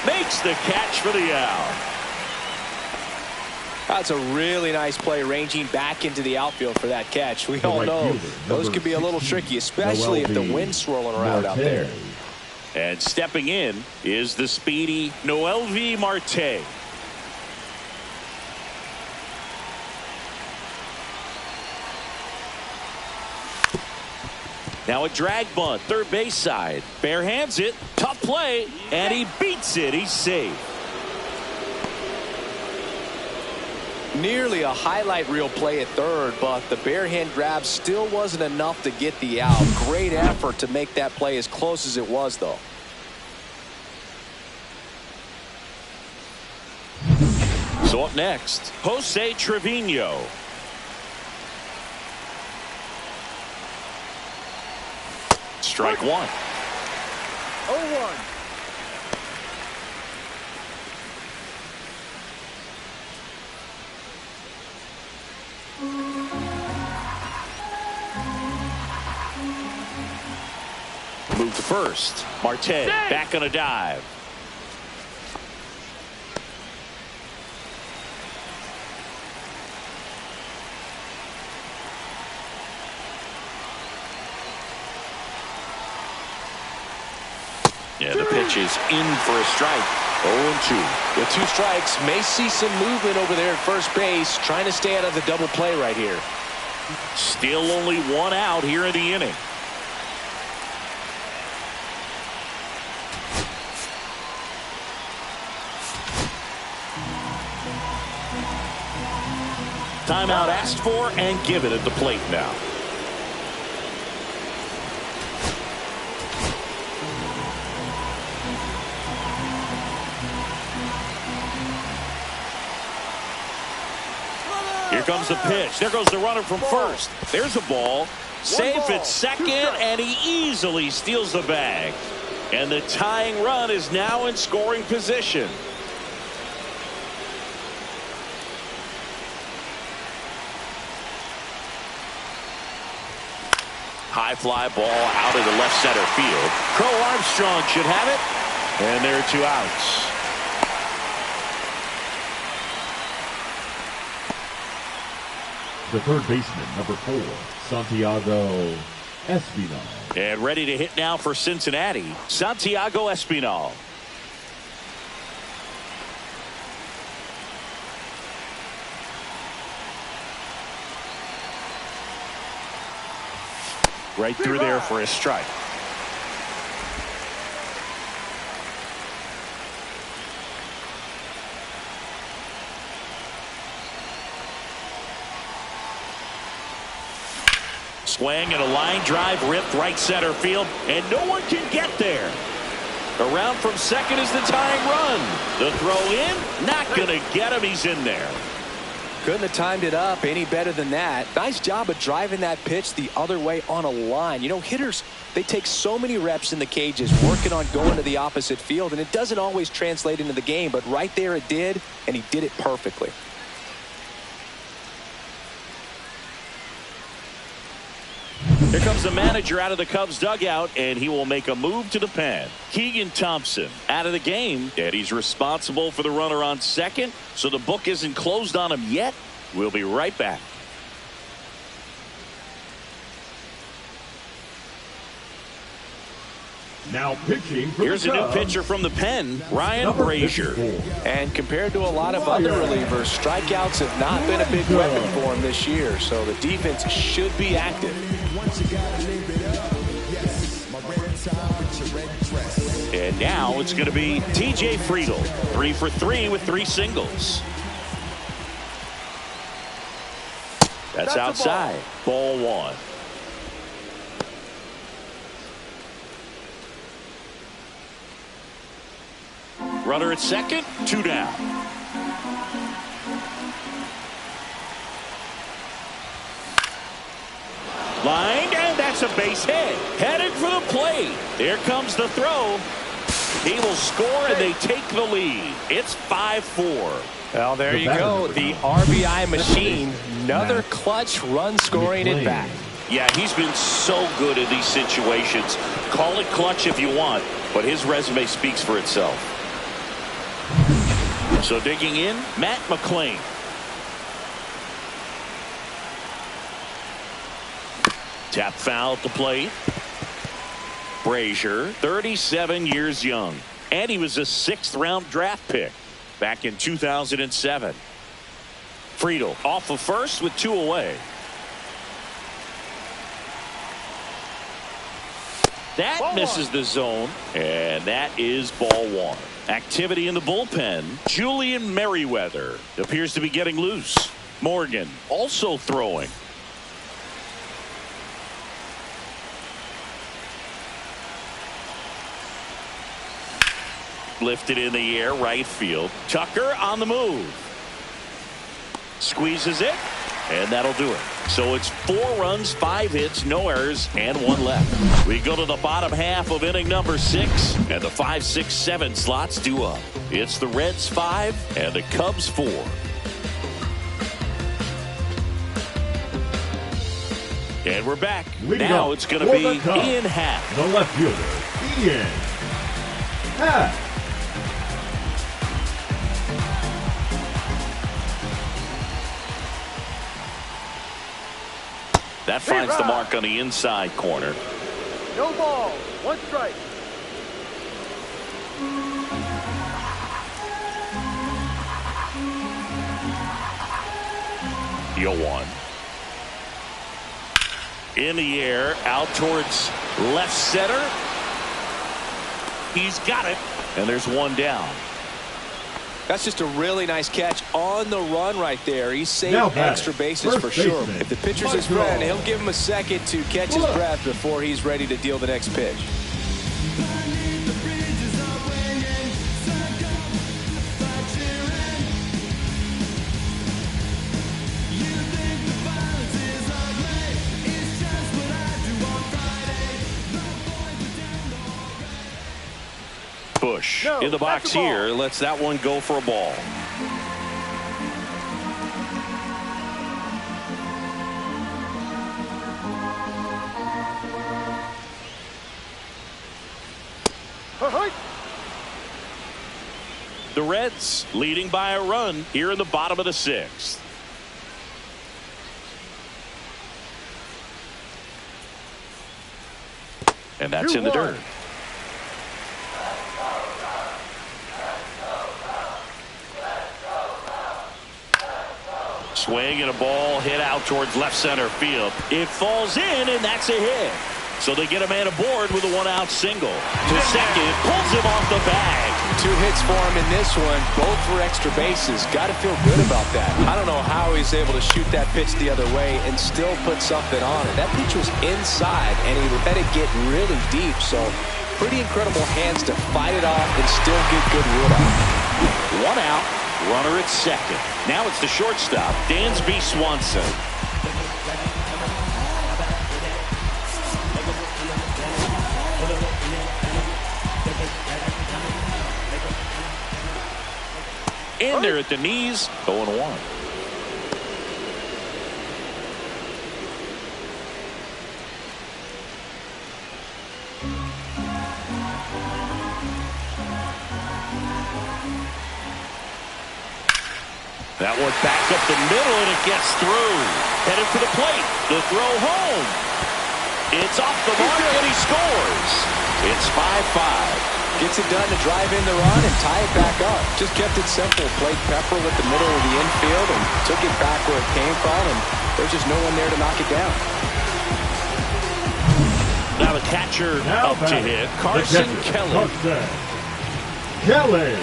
makes the catch for the out. That's a really nice play, ranging back into the outfield for that catch. We all know those can be a little tricky, especially if the wind's swirling around out there. And stepping in is the speedy Noelvi Marte. Now a drag bunt, third base side. Bare hands it, tough play, and he beats it. He's safe. Nearly a highlight reel play at third, but the bare hand grab still wasn't enough to get the out. Great effort to make that play as close as it was, though. So up next, Jose Trevino. Strike one. 0-1. Move to first. Marte back on a dive. Yeah, the pitch is in for a strike. 0-2. With two strikes, may see some movement over there at first base, trying to stay out of the double play right here. Still only one out here in the inning. Timeout asked for and given at the plate now. Here comes the pitch. There goes the runner from first. There's a ball. Safe at second, and he easily steals the bag. And the tying run is now in scoring position. High fly ball out of the left center field. Crow Armstrong should have it. And there are two outs. The third baseman, number 4, Santiago Espinal. And ready to hit now for Cincinnati, Santiago Espinal. Right through there for a strike. swing and a line drive ripped right center field, and no one can get there. Around from second is the tying run. The throw in, not going to get him. He's in there. Couldn't have timed it up any better than that. Nice job of driving that pitch the other way on a line. You know, hitters, they take so many reps in the cages working on going to the opposite field, and it doesn't always translate into the game, but right there it did, and he did it perfectly. Here comes the manager out of the Cubs dugout, and he will make a move to the pen. Keegan Thompson out of the game, and he's responsible for the runner on second, so the book isn't closed on him yet. We'll be right back. Now pitching for Here's the a new Cubs, pitcher from the pen, Ryan Brazier. And compared to a lot of other relievers, strikeouts have not been a big weapon for him this year, so the defense should be active. And now it's going to be T.J. Friedl, 3 for 3 with 3 singles. That's outside. Ball 1. Runner at second, 2 down. Lined, and that's a base hit. Headed for the plate. Here comes the throw. He will score, and they take the lead. It's 5-4. Well, there you go. The RBI machine. Another clutch run scoring at bat. Yeah, he's been so good in these situations. Call it clutch if you want, but his resume speaks for itself. So digging in, Matt McClain. Tap foul at the plate. Brazier, 37 years young, and he was a 6th-round draft pick back in 2007. Friedl off of first with 2 away. That misses the zone, and that is ball 1. Activity in the bullpen. Julian Merriweather appears to be getting loose. Morgan also throwing. Lifted in the air, right field. Tucker on the move. Squeezes it, and that'll do it. So it's 4 runs, 5 hits, no errors, and 1 left. We go to the bottom half of inning number 6, and the 5, 6, 7 slots due up. It's the Reds 5 and the Cubs 4. And we're back. Now it's going to be Ian Happ. The left fielder, Ian Happ. That finds the mark on the inside corner. No ball. 1 strike. Deal 1. In the air, out towards left center. He's got it, and there's 1 down. That's just a really nice catch on the run right there. He saved extra bases for sure. If the pitcher's his friend, he'll give him a second to catch his breath before he's ready to deal the next pitch. Bush in the box here, lets that one go for a ball. The Reds leading by a run here in the bottom of the 6th. And that's in the dirt. Swing and a ball hit out towards left center field. It falls in, and that's a hit. So they get a man aboard with a one-out single. To second, pulls him off the bag. 2 hits for him in this one, both for extra bases. Got to feel good about that. I don't know how he's able to shoot that pitch the other way and still put something on it. That pitch was inside, and he let it get really deep. So pretty incredible hands to fight it off and still get good wood on it. 1 out, runner at second. Now it's the shortstop, Dansby Swanson. In there at the knees, 0-1. That one back up the middle, and it gets through. Headed for the plate. The throw home. It's off the mark, and he scores. It's 5-5. Gets it done to drive in the run and tie it back up. Just kept it simple. Played Pepper with the middle of the infield and took it back where it came from, and there's just no one there to knock it down. Now the catcher up to hit, Carson Kelly. Kelly.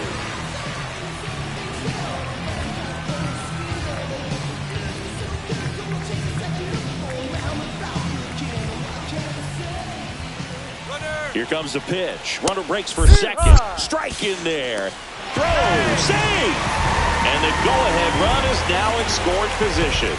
Here comes the pitch. Runner breaks for second. Strike in there. Throw. Save. And the go-ahead run is now in scoring position.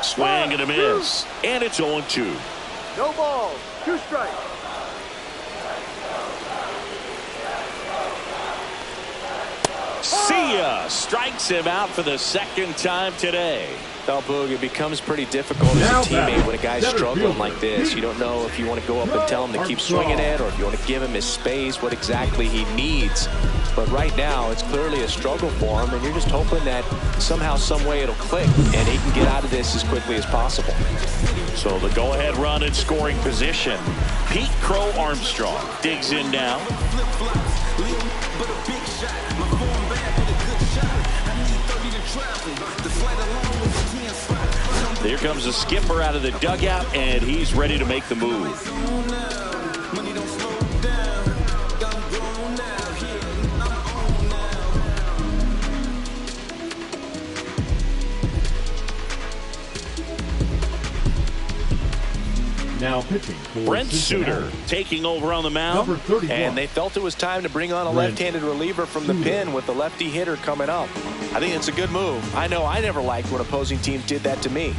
Swing and a miss. And it's 0-2. No ball. 2 strikes. See ya. Strikes him out for the second time today. Well, Boog, it becomes pretty difficult as a teammate when a guy's struggling like this. You don't know if you want to go up and tell him to keep swinging it, or if you want to give him his space, what exactly he needs. But right now, it's clearly a struggle for him, and you're just hoping that somehow, some way it'll click, and he can get out of this as quickly as possible. So the go-ahead run in scoring position. Pete Crow Armstrong digs in now. Here comes the skipper out of the dugout, and he's ready to make the move. Now pitching for Brent Cincinnati. Suter taking over on the mound. Number 31. And they felt it was time to bring on a left-handed reliever from the pen with the lefty hitter coming up. I think it's a good move. I know I never liked when opposing teams did that to me.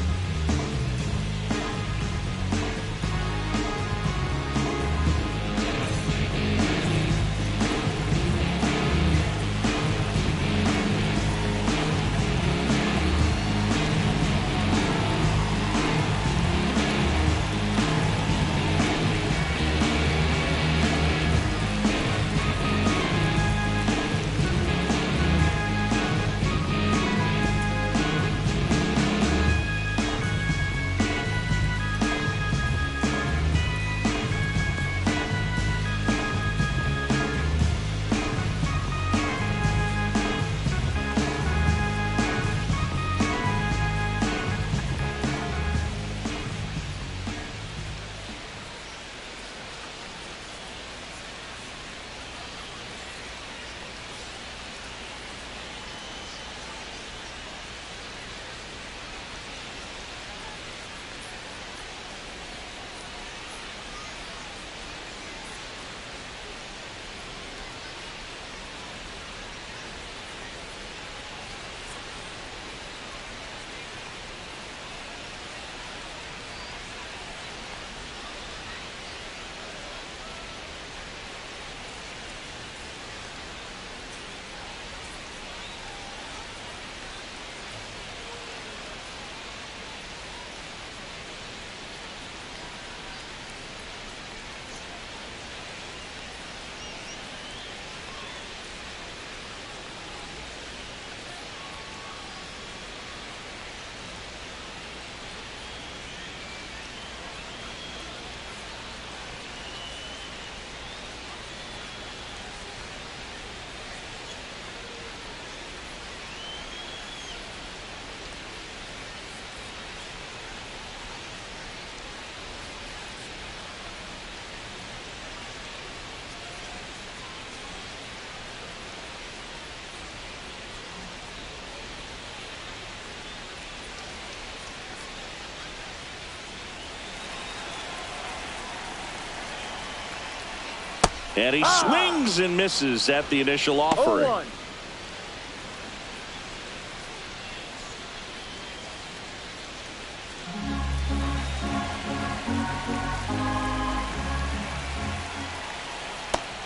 And he swings and misses at the initial offering. 0-1.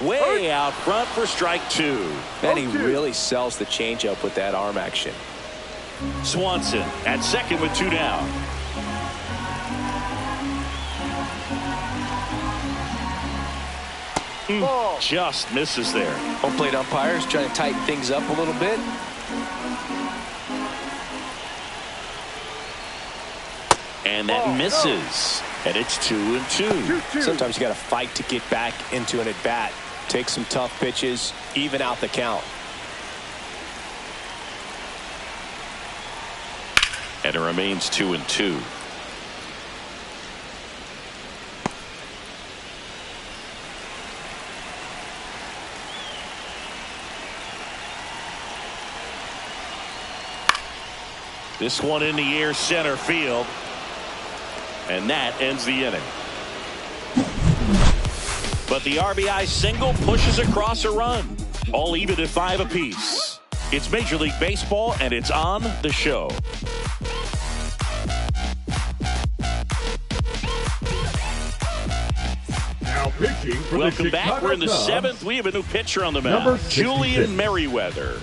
Way out front for strike 2. And he really sells the changeup with that arm action. Swanson at second with 2 down. Just misses there. Home plate umpires trying to tighten things up a little bit. And that misses. And it's 2-2. Sometimes you got to fight to get back into an at-bat. Take some tough pitches, even out the count. And it remains 2-2. This one in the air center field. And that ends the inning. But the RBI single pushes across a run. All even at 5 apiece. It's Major League Baseball, and it's on the show. Now pitching for Welcome the back. Chicago We're in the Cubs, 7th. We have a new pitcher on the Number mound. 66. Julian Merriweather.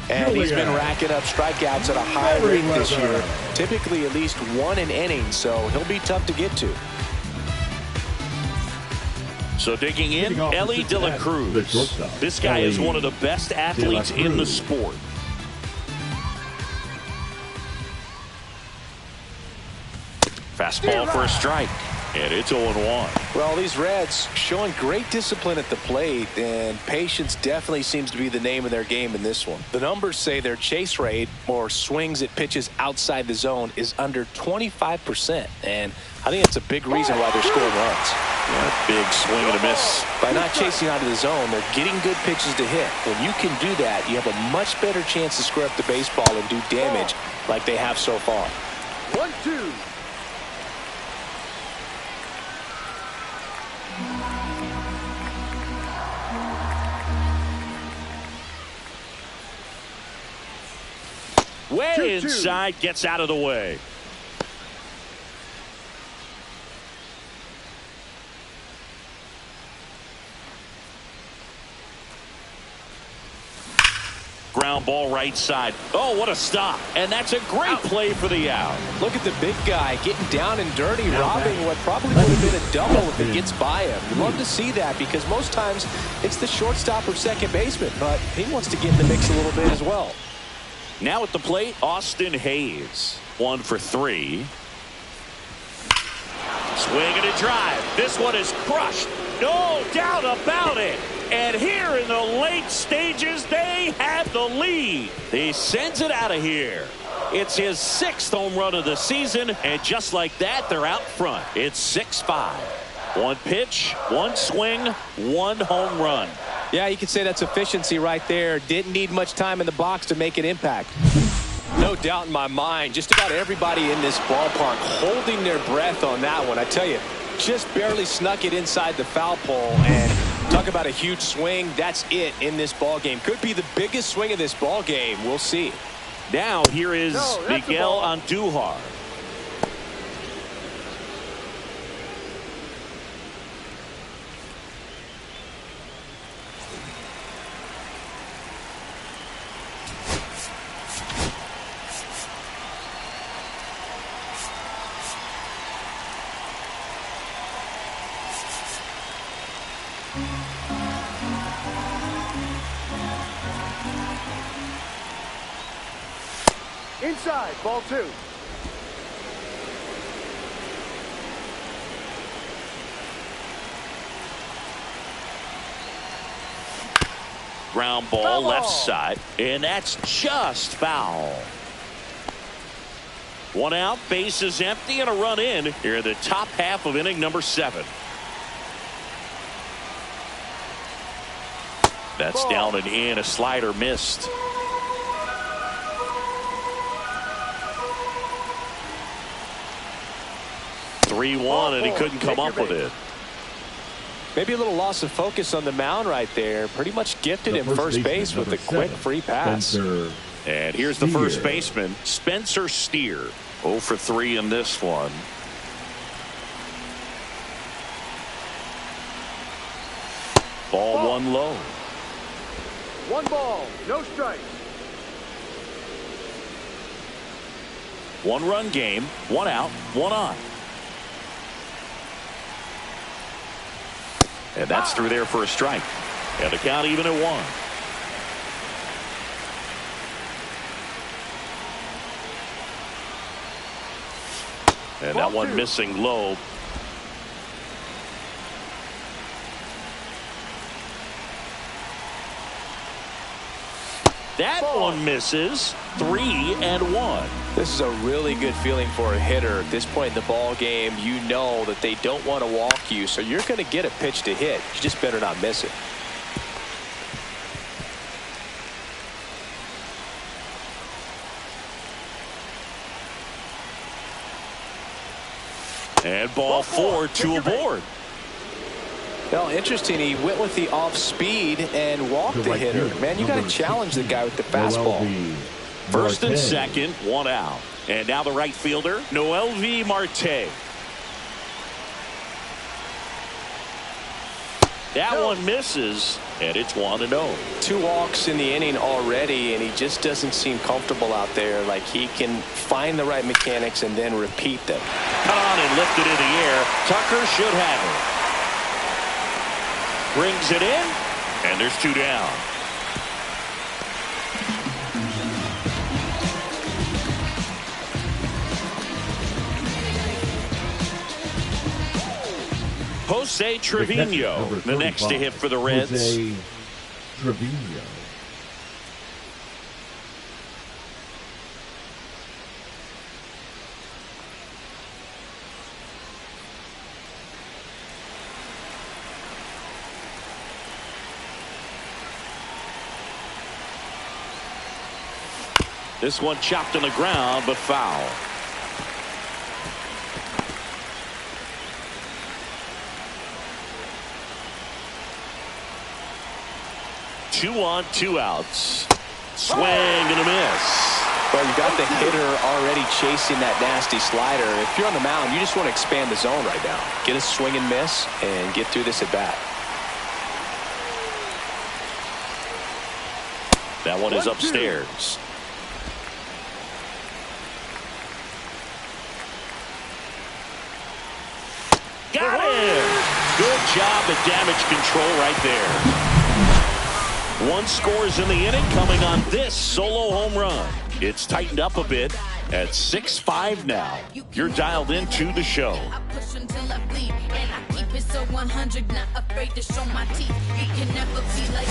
And he's been racking up strikeouts at a high rate this year. Typically at least 1 an inning, so he'll be tough to get to. So digging in, Ellie De La Cruz. This guy is one of the best athletes in the sport. Fastball for a strike. And it's 0-1. Well, these Reds showing great discipline at the plate, and patience definitely seems to be the name of their game in this one. The numbers say their chase rate, or swings at pitches outside the zone, is under 25%, and I think that's a big reason why they're scoring runs. Yeah, big swing and a miss. By not chasing out of the zone, they're getting good pitches to hit. When you can do that, you have a much better chance to square up the baseball and do damage like they have so far. 1-2. Way inside, gets out of the way. Ground ball right side. Oh, what a stop. And that's a great play for the out. Look at the big guy getting down and dirty, robbing what probably would have been a double if it gets by him. You love to see that because most times it's the shortstop or second baseman, but he wants to get in the mix a little bit as well. Now at the plate, Austin Hayes. 1 for 3. Swing and a drive. This one is crushed. No doubt about it. And here in the late stages, they have the lead. He sends it out of here. It's his 6th home run of the season, and just like that, they're out front. It's 6-5. 1 pitch, 1 swing, 1 home run. Yeah, you could say that's efficiency right there. Didn't need much time in the box to make an impact. No doubt in my mind, just about everybody in this ballpark holding their breath on that one. I tell you, just barely snuck it inside the foul pole, and talk about a huge swing. That's it in this ball game. Could be the biggest swing of this ball game. We'll see. Now here is Miguel Andujar. Inside, ball 2. Ground ball left side, and that's just foul. 1 out, base is empty, and a run in here in the top half of inning number 7. That's down and in. A slider missed. And he couldn't come up with it. Maybe a little loss of focus on the mound right there. Pretty much gifted him first base with a quick free pass. And here's the first baseman, Spencer Steer. 0 for 3 in this one. Ball one low. 1 ball, no strikes. 1-run game, 1 out, 1 on. And that's through there for a strike. And the count even at 1. And that one missing low. That one misses. 3-1. This is a really good feeling for a hitter. At this point in the ball game, you know that they don't want to walk you, so you're going to get a pitch to hit. You just better not miss it. And ball 4, 2 aboard. Well, interesting. He went with the off speed and walked the hitter. Man, you got to challenge the guy with the fastball. First and second, 1 out. And now the right fielder, Noel V. Marte. That one misses, and it's 1-0. 2 walks in the inning already, and he just doesn't seem comfortable out there. Like he can find the right mechanics and then repeat them. Cut on and lifted in the air. Tucker should have it. Brings it in, and there's 2 down. Jose Trevino, the next to hit for the Reds. Jose Trevino. This one chopped on the ground, but foul. Two on, 2 outs. Swing and a miss. Well, you got the hitter already chasing that nasty slider. If you're on the mound, you just want to expand the zone right now. Get a swing and miss and get through this at bat. That one is upstairs. Got him. Good job at damage control right there. 1 scores in the inning coming on this solo home run. It's tightened up a bit at 6-5 now. You're dialed into the show.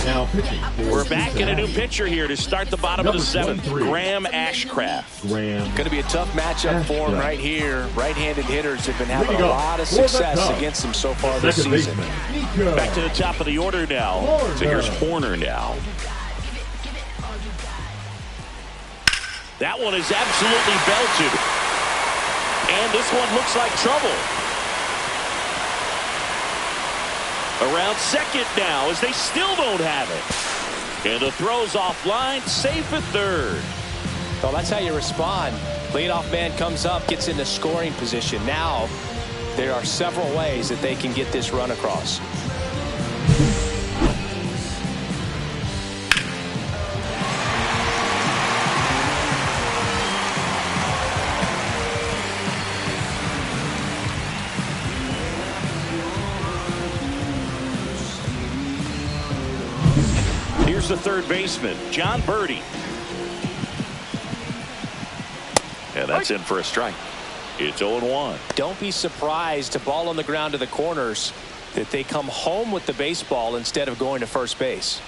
Now pitching. We're back in a new pitcher here to start the bottom of the 7th. Graham Ashcraft. Going to be a tough matchup for him right here. Right-handed hitters have been having a lot of success against him so far this season. Back to the top of the order now. So here's Horner now. That one is absolutely belted. And this one looks like trouble. Around second now as they still don't have it. And the throw's offline, safe at third. Well, that's how you respond. Leadoff man comes up, gets into scoring position. Now there are several ways that they can get this run across. Here's the third baseman, John Birdie. And that's in for a strike. It's 0-1. Don't be surprised, a ball on the ground to the corners, that they come home with the baseball instead of going to first base.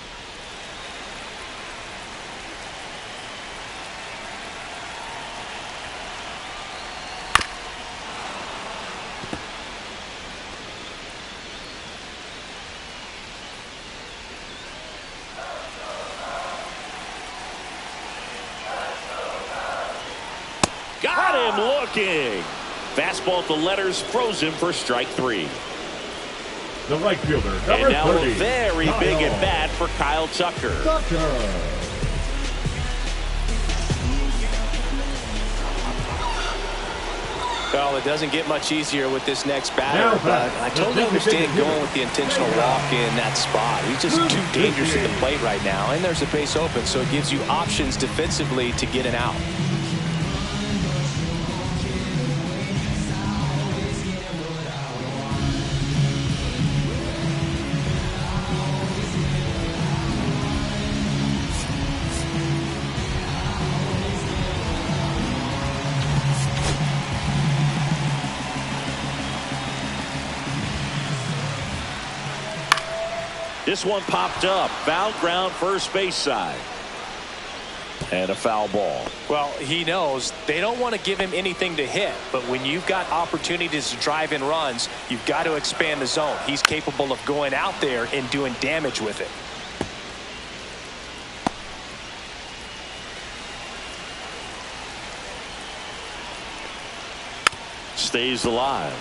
Got him looking. Fastball at the letters, froze him for strike 3. the right fielder, number and now 30, a very big at bat for Kyle Tucker. Well, it doesn't get much easier with this next batter, but I totally understand going with the intentional walk in that spot. He's just too dangerous at the plate right now, and there's a base open, so it gives you options defensively to get an out. This one popped up. Foul ground first base side. And a foul ball. Well, he knows they don't want to give him anything to hit, but when you've got opportunities to drive in runs, you've got to expand the zone. He's capable of going out there and doing damage with it. Stays alive.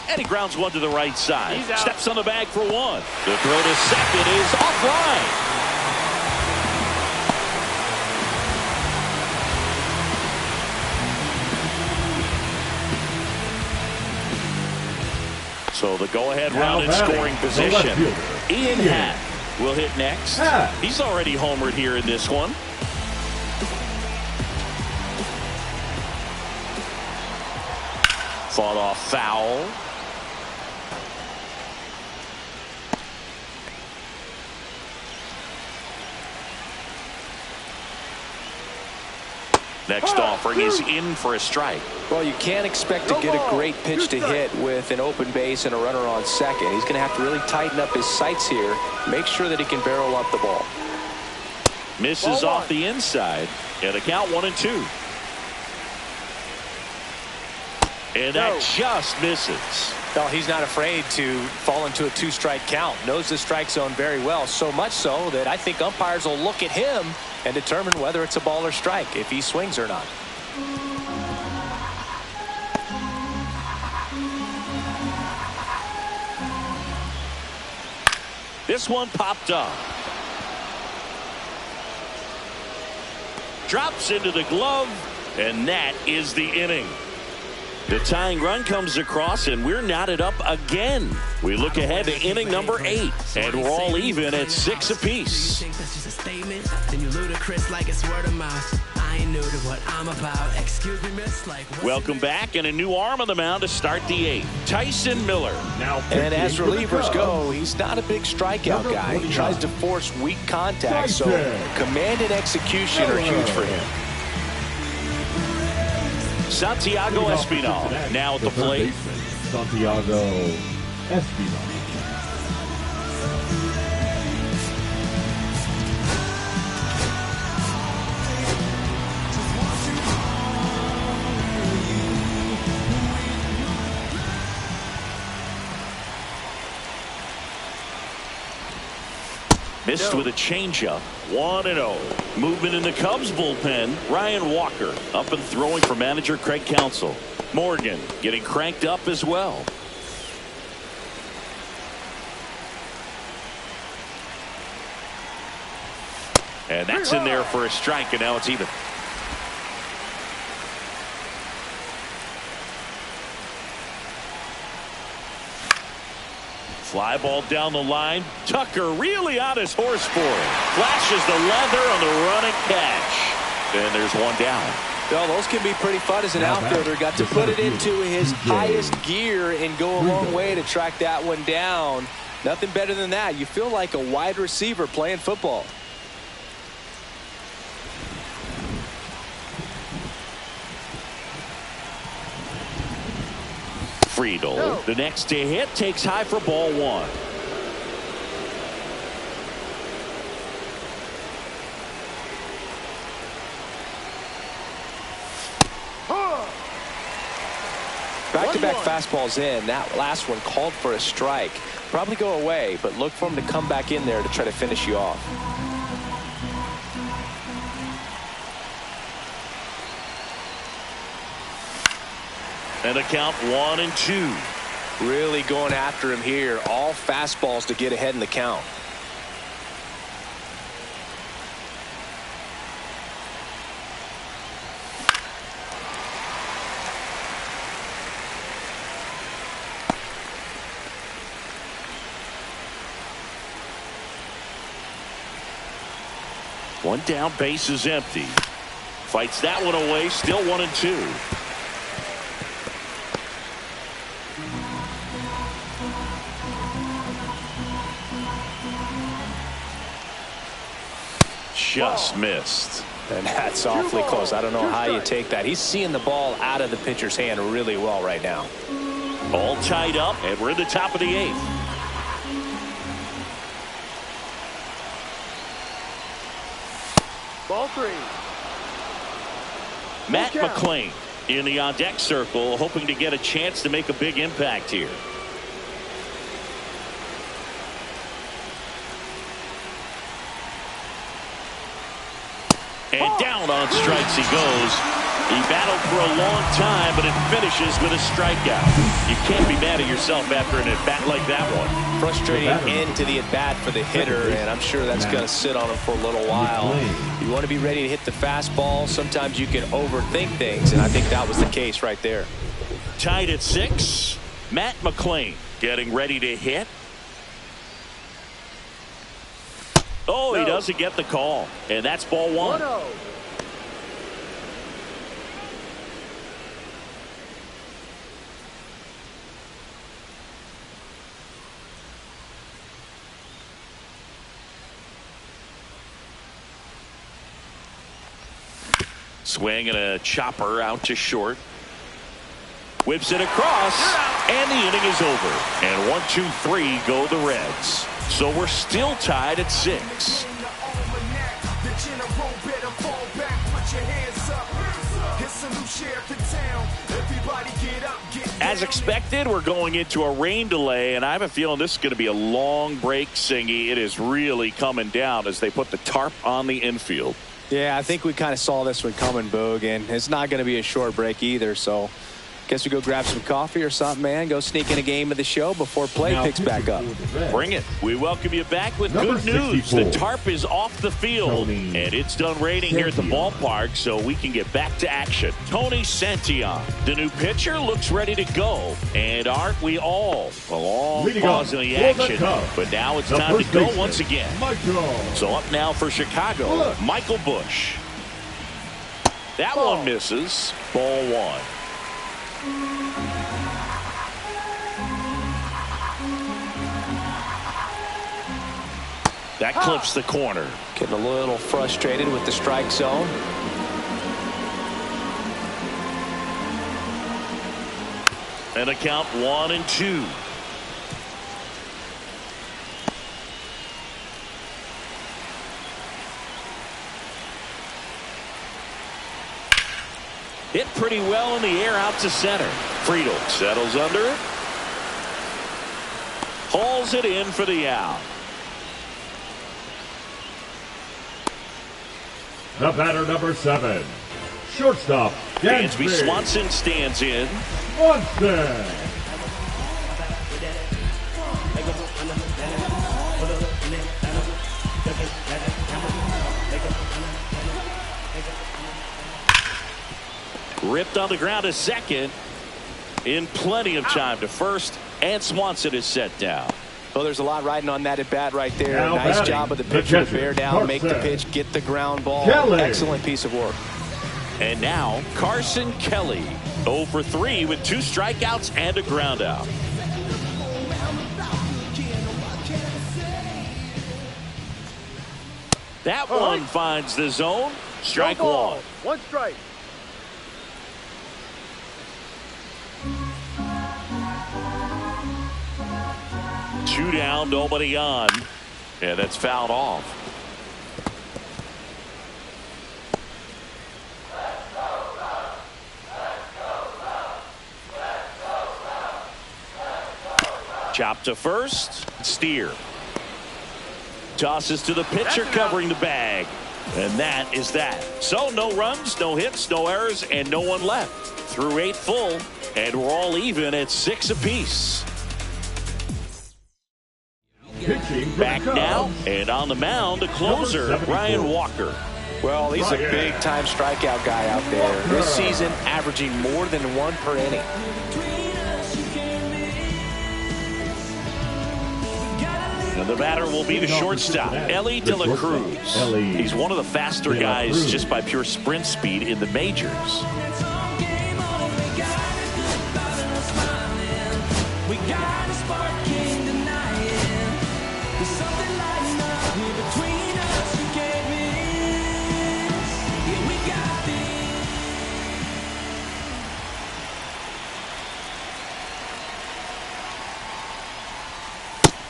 And he grounds one to the right side. Steps on the bag for one. The throw to second is offline. So the go-ahead run in scoring position. Ian Happ will hit next. He's already homered here in this one. Fought off foul. Next offering is in for a strike. Well, you can't expect to get a great pitch to hit with an open base and a runner on second. He's going to have to really tighten up his sights here, make sure that he can barrel up the ball. Misses off the inside, and a count 1-2. And that just misses. Well, he's not afraid to fall into a two-strike count. Knows the strike zone very well, so much so that I think umpires will look at him and determine whether it's a ball or strike, if he swings or not. This one popped up. Drops into the glove, and that is the inning. The tying run comes across, and we're knotted up again. We look ahead to inning number 8, and we're all even at 6 apiece. Welcome back, and a new arm on the mound to start the 8th. Tyson Miller. And as relievers go, he's not a big strikeout guy. He tries to force weak contact, so command and execution are huge for him. Santiago Espinal now at the plate. Santiago Espinal. Missed with a changeup. 1-0. Movement in the Cubs bullpen. Ryan Walker up and throwing for manager Craig Counsell. Morgan getting cranked up as well. And that's in there for a strike, and now it's even. Fly ball down the line. Tucker really on his horse for it. Flashes the leather on the running catch. And there's one down. Well, those can be pretty fun as an outfielder. Got to put it into his highest gear and go a long way to track that one down. Nothing better than that. You feel like a wide receiver playing football. Friedel, the next to hit, takes high for ball 1. Back-to-back fastballs in. That last one called for a strike. Probably go away, but look for him to come back in there to try to finish you off. And a count 1-2. Really going after him here. All fastballs to get ahead in the count. One down, base is empty. Fights that one away, still 1-2. Just missed. And that's awfully close. I don't know how you take that. He's seeing the ball out of the pitcher's hand really well right now. All tied up, and we're in the top of the 8th. Ball 3. Matt McClain in the on-deck circle, hoping to get a chance to make a big impact here. And down on strikes he goes. He battled for a long time, but it finishes with a strikeout. You can't be mad at yourself after an at-bat like that one. Frustrating end to the at-bat for the hitter, and I'm sure that's going to sit on him for a little while. You want to be ready to hit the fastball. Sometimes you can overthink things, and I think that was the case right there. Tied at 6. Matt McClain getting ready to hit. Oh, he doesn't get the call, and that's ball 1. 1-0. Swing and a chopper out to short. Whips it across, and the inning is over. And 1, 2, 3 go the Reds. So we're still tied at 6. As expected, we're going into a rain delay, and I have a feeling this is going to be a long break, Singy. It is really coming down as they put the tarp on the infield. Yeah, I think we kind of saw this one coming, Boog, and it's not going to be a short break either, so guess we go grab some coffee or something, man. Go sneak in a game of the show before play picks back up. Bring it. We welcome you back with good news. The tarp is off the field, and it's done raining here at the ballpark, so we can get back to action. Tony Santillan, the new pitcher, looks ready to go. And aren't we all? A long pause in the action, but now it's time to go once again. So up now for Chicago, Michael Busch. That one misses. Ball 1. That clips the corner. Getting a little frustrated with the strike zone. And a count 1-2. Hit pretty well in the air out to center. Friedel settles under it. Hauls it in for the out. The batter, number 7. Shortstop, Dansby Swanson stands in. Swanson. Ripped on the ground to second. In plenty of time to first. And Swanson is set down. Well, there's a lot riding on that at bat right there. Now nice batting, job of the the pitcher to catcher, bear down, make the pitch, get the ground ball. Kelly. Excellent piece of work. And now Carson Kelly, 0 for 3 with 2 strikeouts and a ground out. That one finds the zone. Strike 1. 1 strike. Two down, nobody on. And that's fouled off. Chop to first. Steer. Tosses to the pitcher covering the bag. And that is that. So no runs, no hits, no errors, and no one left. Through 8 full, and we're all even at 6 apiece. Back now, and on the mound, the closer, Ryan Walker. Well, he's a big-time strikeout guy out there. This season, averaging more than 1 per inning. And the batter will be the shortstop, Ellie De La Cruz. He's one of the faster guys just by pure sprint speed in the majors.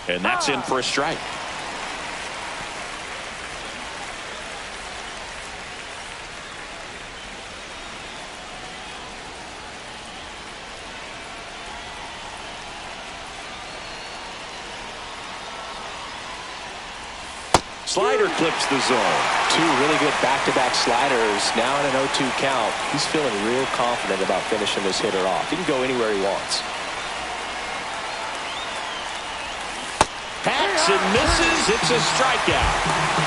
And that's in for a strike. Slider clips the zone. 2 really good back-to-back sliders. Now in an 0-2 count. He's feeling real confident about finishing this hitter off. He can go anywhere he wants. Hacks and misses. It's a strikeout.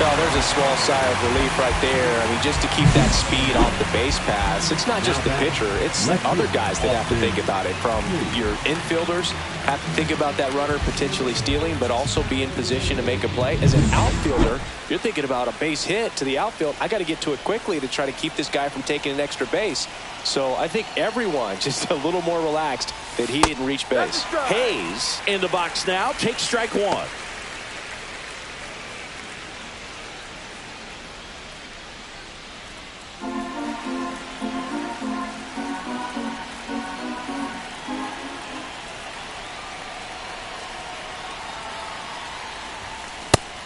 Oh, there's a small sigh of relief right there. I mean, just to keep that speed off the base pass. It's not just the pitcher. It's other guys that have to think about it. From your infielders, have to think about that runner potentially stealing, but also be in position to make a play. As an outfielder, you're thinking about a base hit to the outfield. I got to get to it quickly to try to keep this guy from taking an extra base. So I think everyone just a little more relaxed that he didn't reach base. Hayes in the box now. Takes strike 1.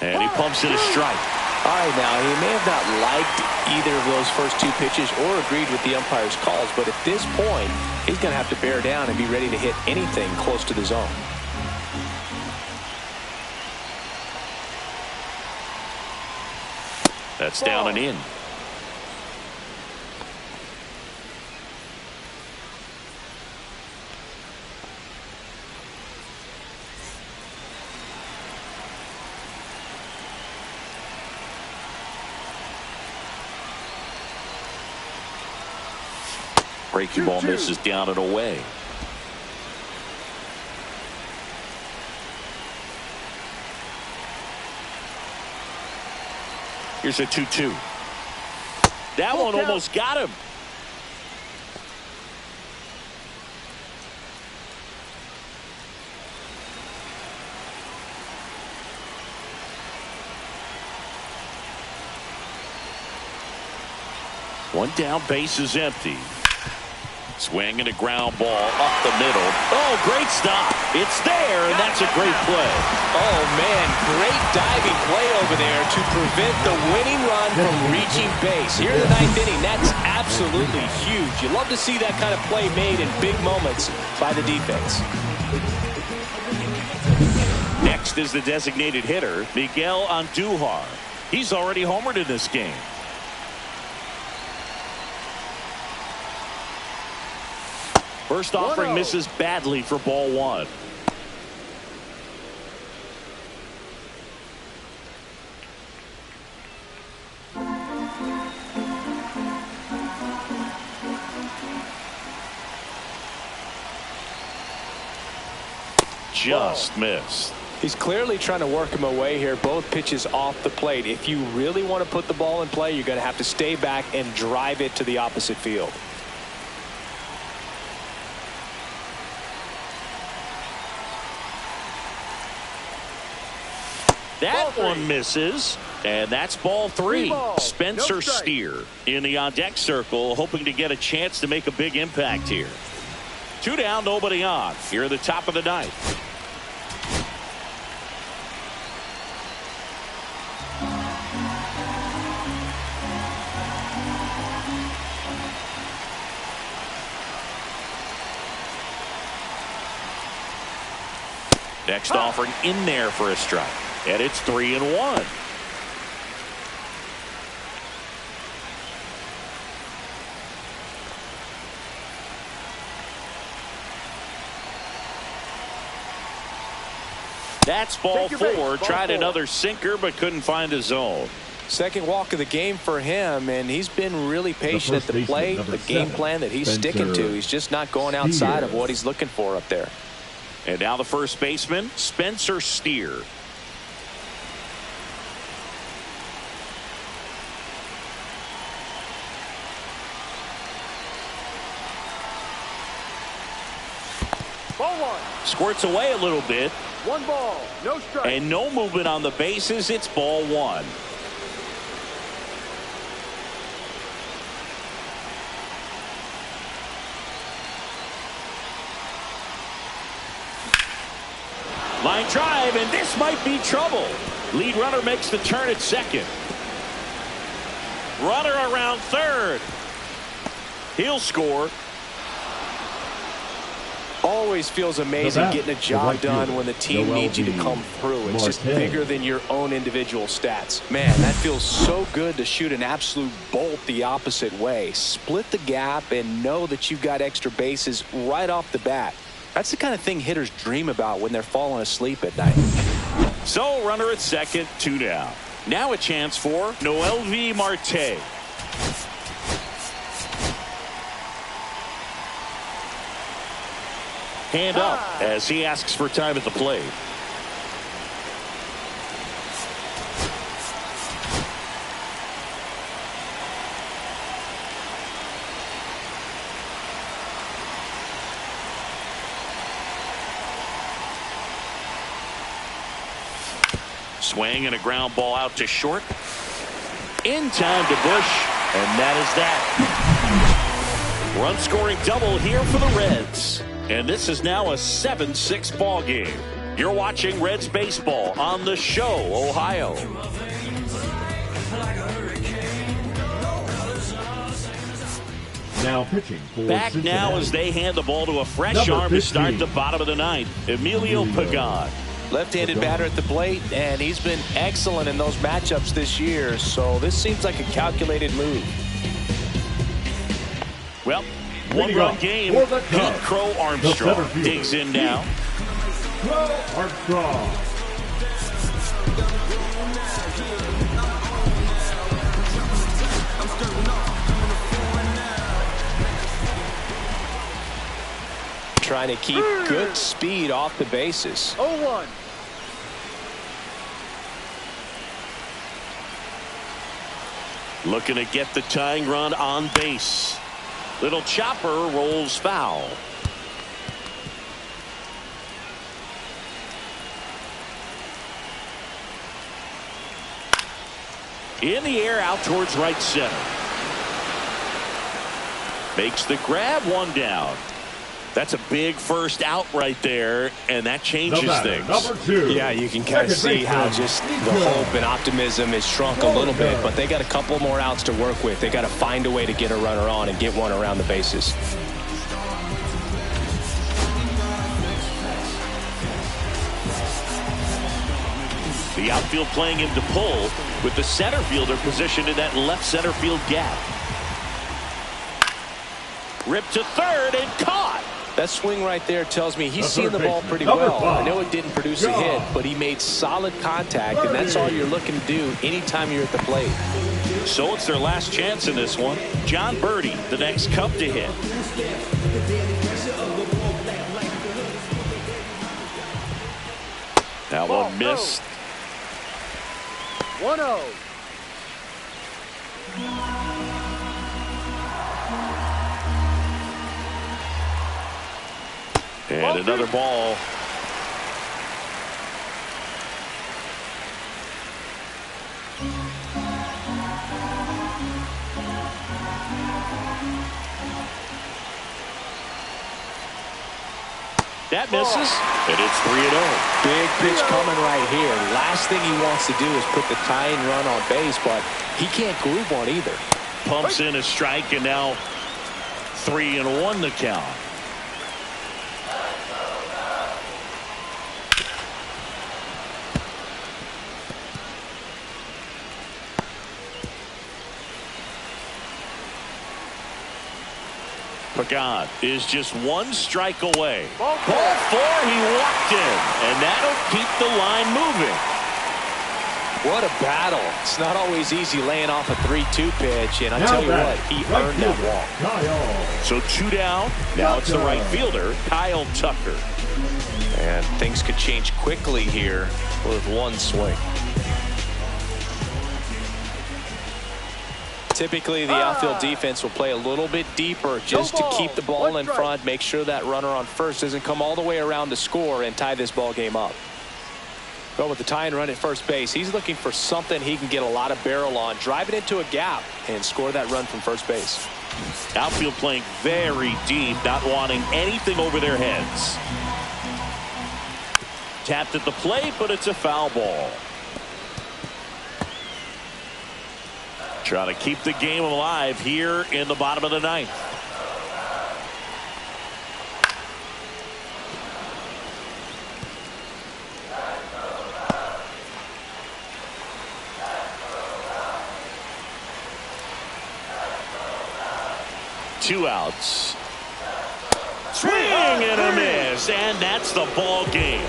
And he pumps it a strike. All right, now, he may have not liked either of those first 2 pitches or agreed with the umpire's calls, but at this point, he's going to have to bear down and be ready to hit anything close to the zone. That's down and in. Breaking ball misses down and away. Here's a 2-2. That one almost got him. One down, base is empty. Swing and a ground ball up the middle. Oh, great stop. It's there, and that's a great play. Oh, man, great diving play over there to prevent the winning run from reaching base. Here in the 9th inning, that's absolutely huge. You love to see that kind of play made in big moments by the defense. Next is the designated hitter, Miguel Andujar. He's already homered in this game. First offering misses badly for ball 1. Just missed. He's clearly trying to work him away here. Both pitches off the plate. If you really want to put the ball in play, you're going to have to stay back and drive it to the opposite field. That one misses, and that's ball 3. Spencer Steer in the on-deck circle, hoping to get a chance to make a big impact here. 2 down, nobody on. Here at the top of the 9th. Next offering in there for a strike. And it's 3-1. That's ball 4. Tried another sinker but couldn't find a zone. Second walk of the game for him, and he's been really patient at the plate. The game plan that he's sticking to. He's just not going outside of what he's looking for up there. And now the first baseman, Spencer Steer. Ball 1. Squirts away a little bit. 1 ball, no strike. And no movement on the bases. It's ball 1. Line drive, and this might be trouble. Lead runner makes the turn at second. Runner around third. He'll score. Always feels amazing getting a job done when the team needs you to come through. It's just bigger than your own individual stats. Man, that feels so good to shoot an absolute bolt the opposite way. Split the gap and know that you've got extra bases right off the bat. That's the kind of thing hitters dream about when they're falling asleep at night. So runner at second, 2 down. Now a chance for Noelvi Marte. Hand up as he asks for time at the plate. Swing and a ground ball out to short. In time to Bush, and that is that. Run scoring double here for the Reds. And this is now a 7-6 ball game. You're watching Reds baseball on The Show, Ohio. Now pitching for Back Cincinnati. now as they hand the ball to a fresh arm to start the bottom of the ninth, Emilio Pagan. Left-handed batter at the plate, and he's been excellent in those matchups this year, so this seems like a calculated move. Well, one-run game. Pete Crow Armstrong digs in now. Crow Armstrong. Trying to keep good speed off the bases. 0-1. Looking to get the tying run on base. Little chopper rolls foul. In the air out towards right center. Makes the grab, 1 down. That's a big first out right there, and that changes things. Number 2. Yeah, you can kind of see how just the hope and optimism has shrunk a little bit, but they got a couple more outs to work with. They got to find a way to get a runner on and get one around the bases. The outfield playing him to pull with the center fielder positioned in that left center field gap. Ripped to third and caught. That swing right there tells me he's seeing the ball pretty well. I know it didn't produce a hit, but he made solid contact, and that's all you're looking to do anytime you're at the plate. So it's their last chance in this one. John Birdie, the next Cub to hit. That one missed. 1-0. And another ball. That misses, and it's 3-0. Big pitch coming right here. Last thing he wants to do is put the tying run on base, but he can't groove one either. Pumps in a strike, and now 3-1 the count. Pagan is just one strike away. Ball 4, he walked in, and that'll keep the line moving. What a battle. It's not always easy laying off a 3-2 pitch, and I tell you what, he earned that walk. So 2 down. Now it's the right fielder, Kyle Tucker. And things could change quickly here with one swing. Typically, the outfield defense will play a little bit deeper just to keep the ball in front, make sure that runner on first doesn't come all the way around to score and tie this ball game up. But with the tie and run at first base, he's looking for something he can get a lot of barrel on, drive it into a gap, and score that run from first base. Outfield playing very deep, not wanting anything over their heads. Tapped at the plate, but it's a foul ball. Trying to keep the game alive here in the bottom of the ninth. Two outs. Swing and a miss, and that's the ball game.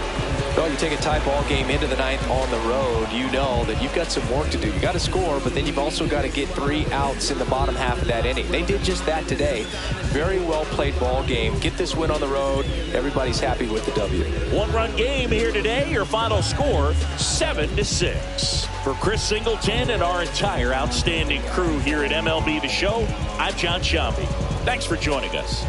Well, you take a tie ball game into the ninth on the road, you know that you've got some work to do. You got to score, but then you've also got to get 3 outs in the bottom half of that inning. They did just that today. Very well played ball game. Get this win on the road. Everybody's happy with the W. 1-run game here today. Your final score 7-6. For Chris Singleton and our entire outstanding crew here at MLB The Show, I'm John Shambi. Thanks for joining us.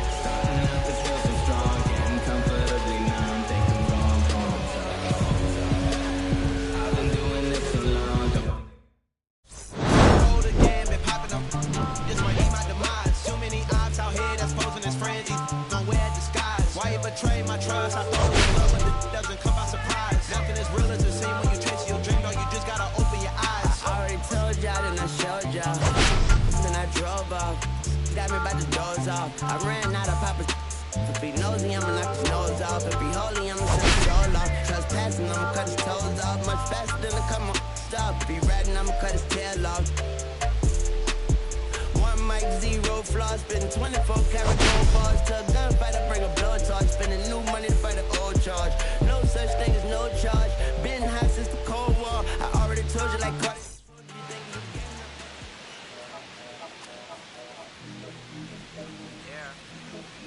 I ran out of Papa. To be nosy, I'ma knock his nose off. To be holy, I'ma send his soul off. Trespassing, I'ma cut his toes off. Much faster than a come on. Stop. Be ratting, I'ma cut his tail off. 1 mic, 0 flaws. Spitting 24 karat gold bars.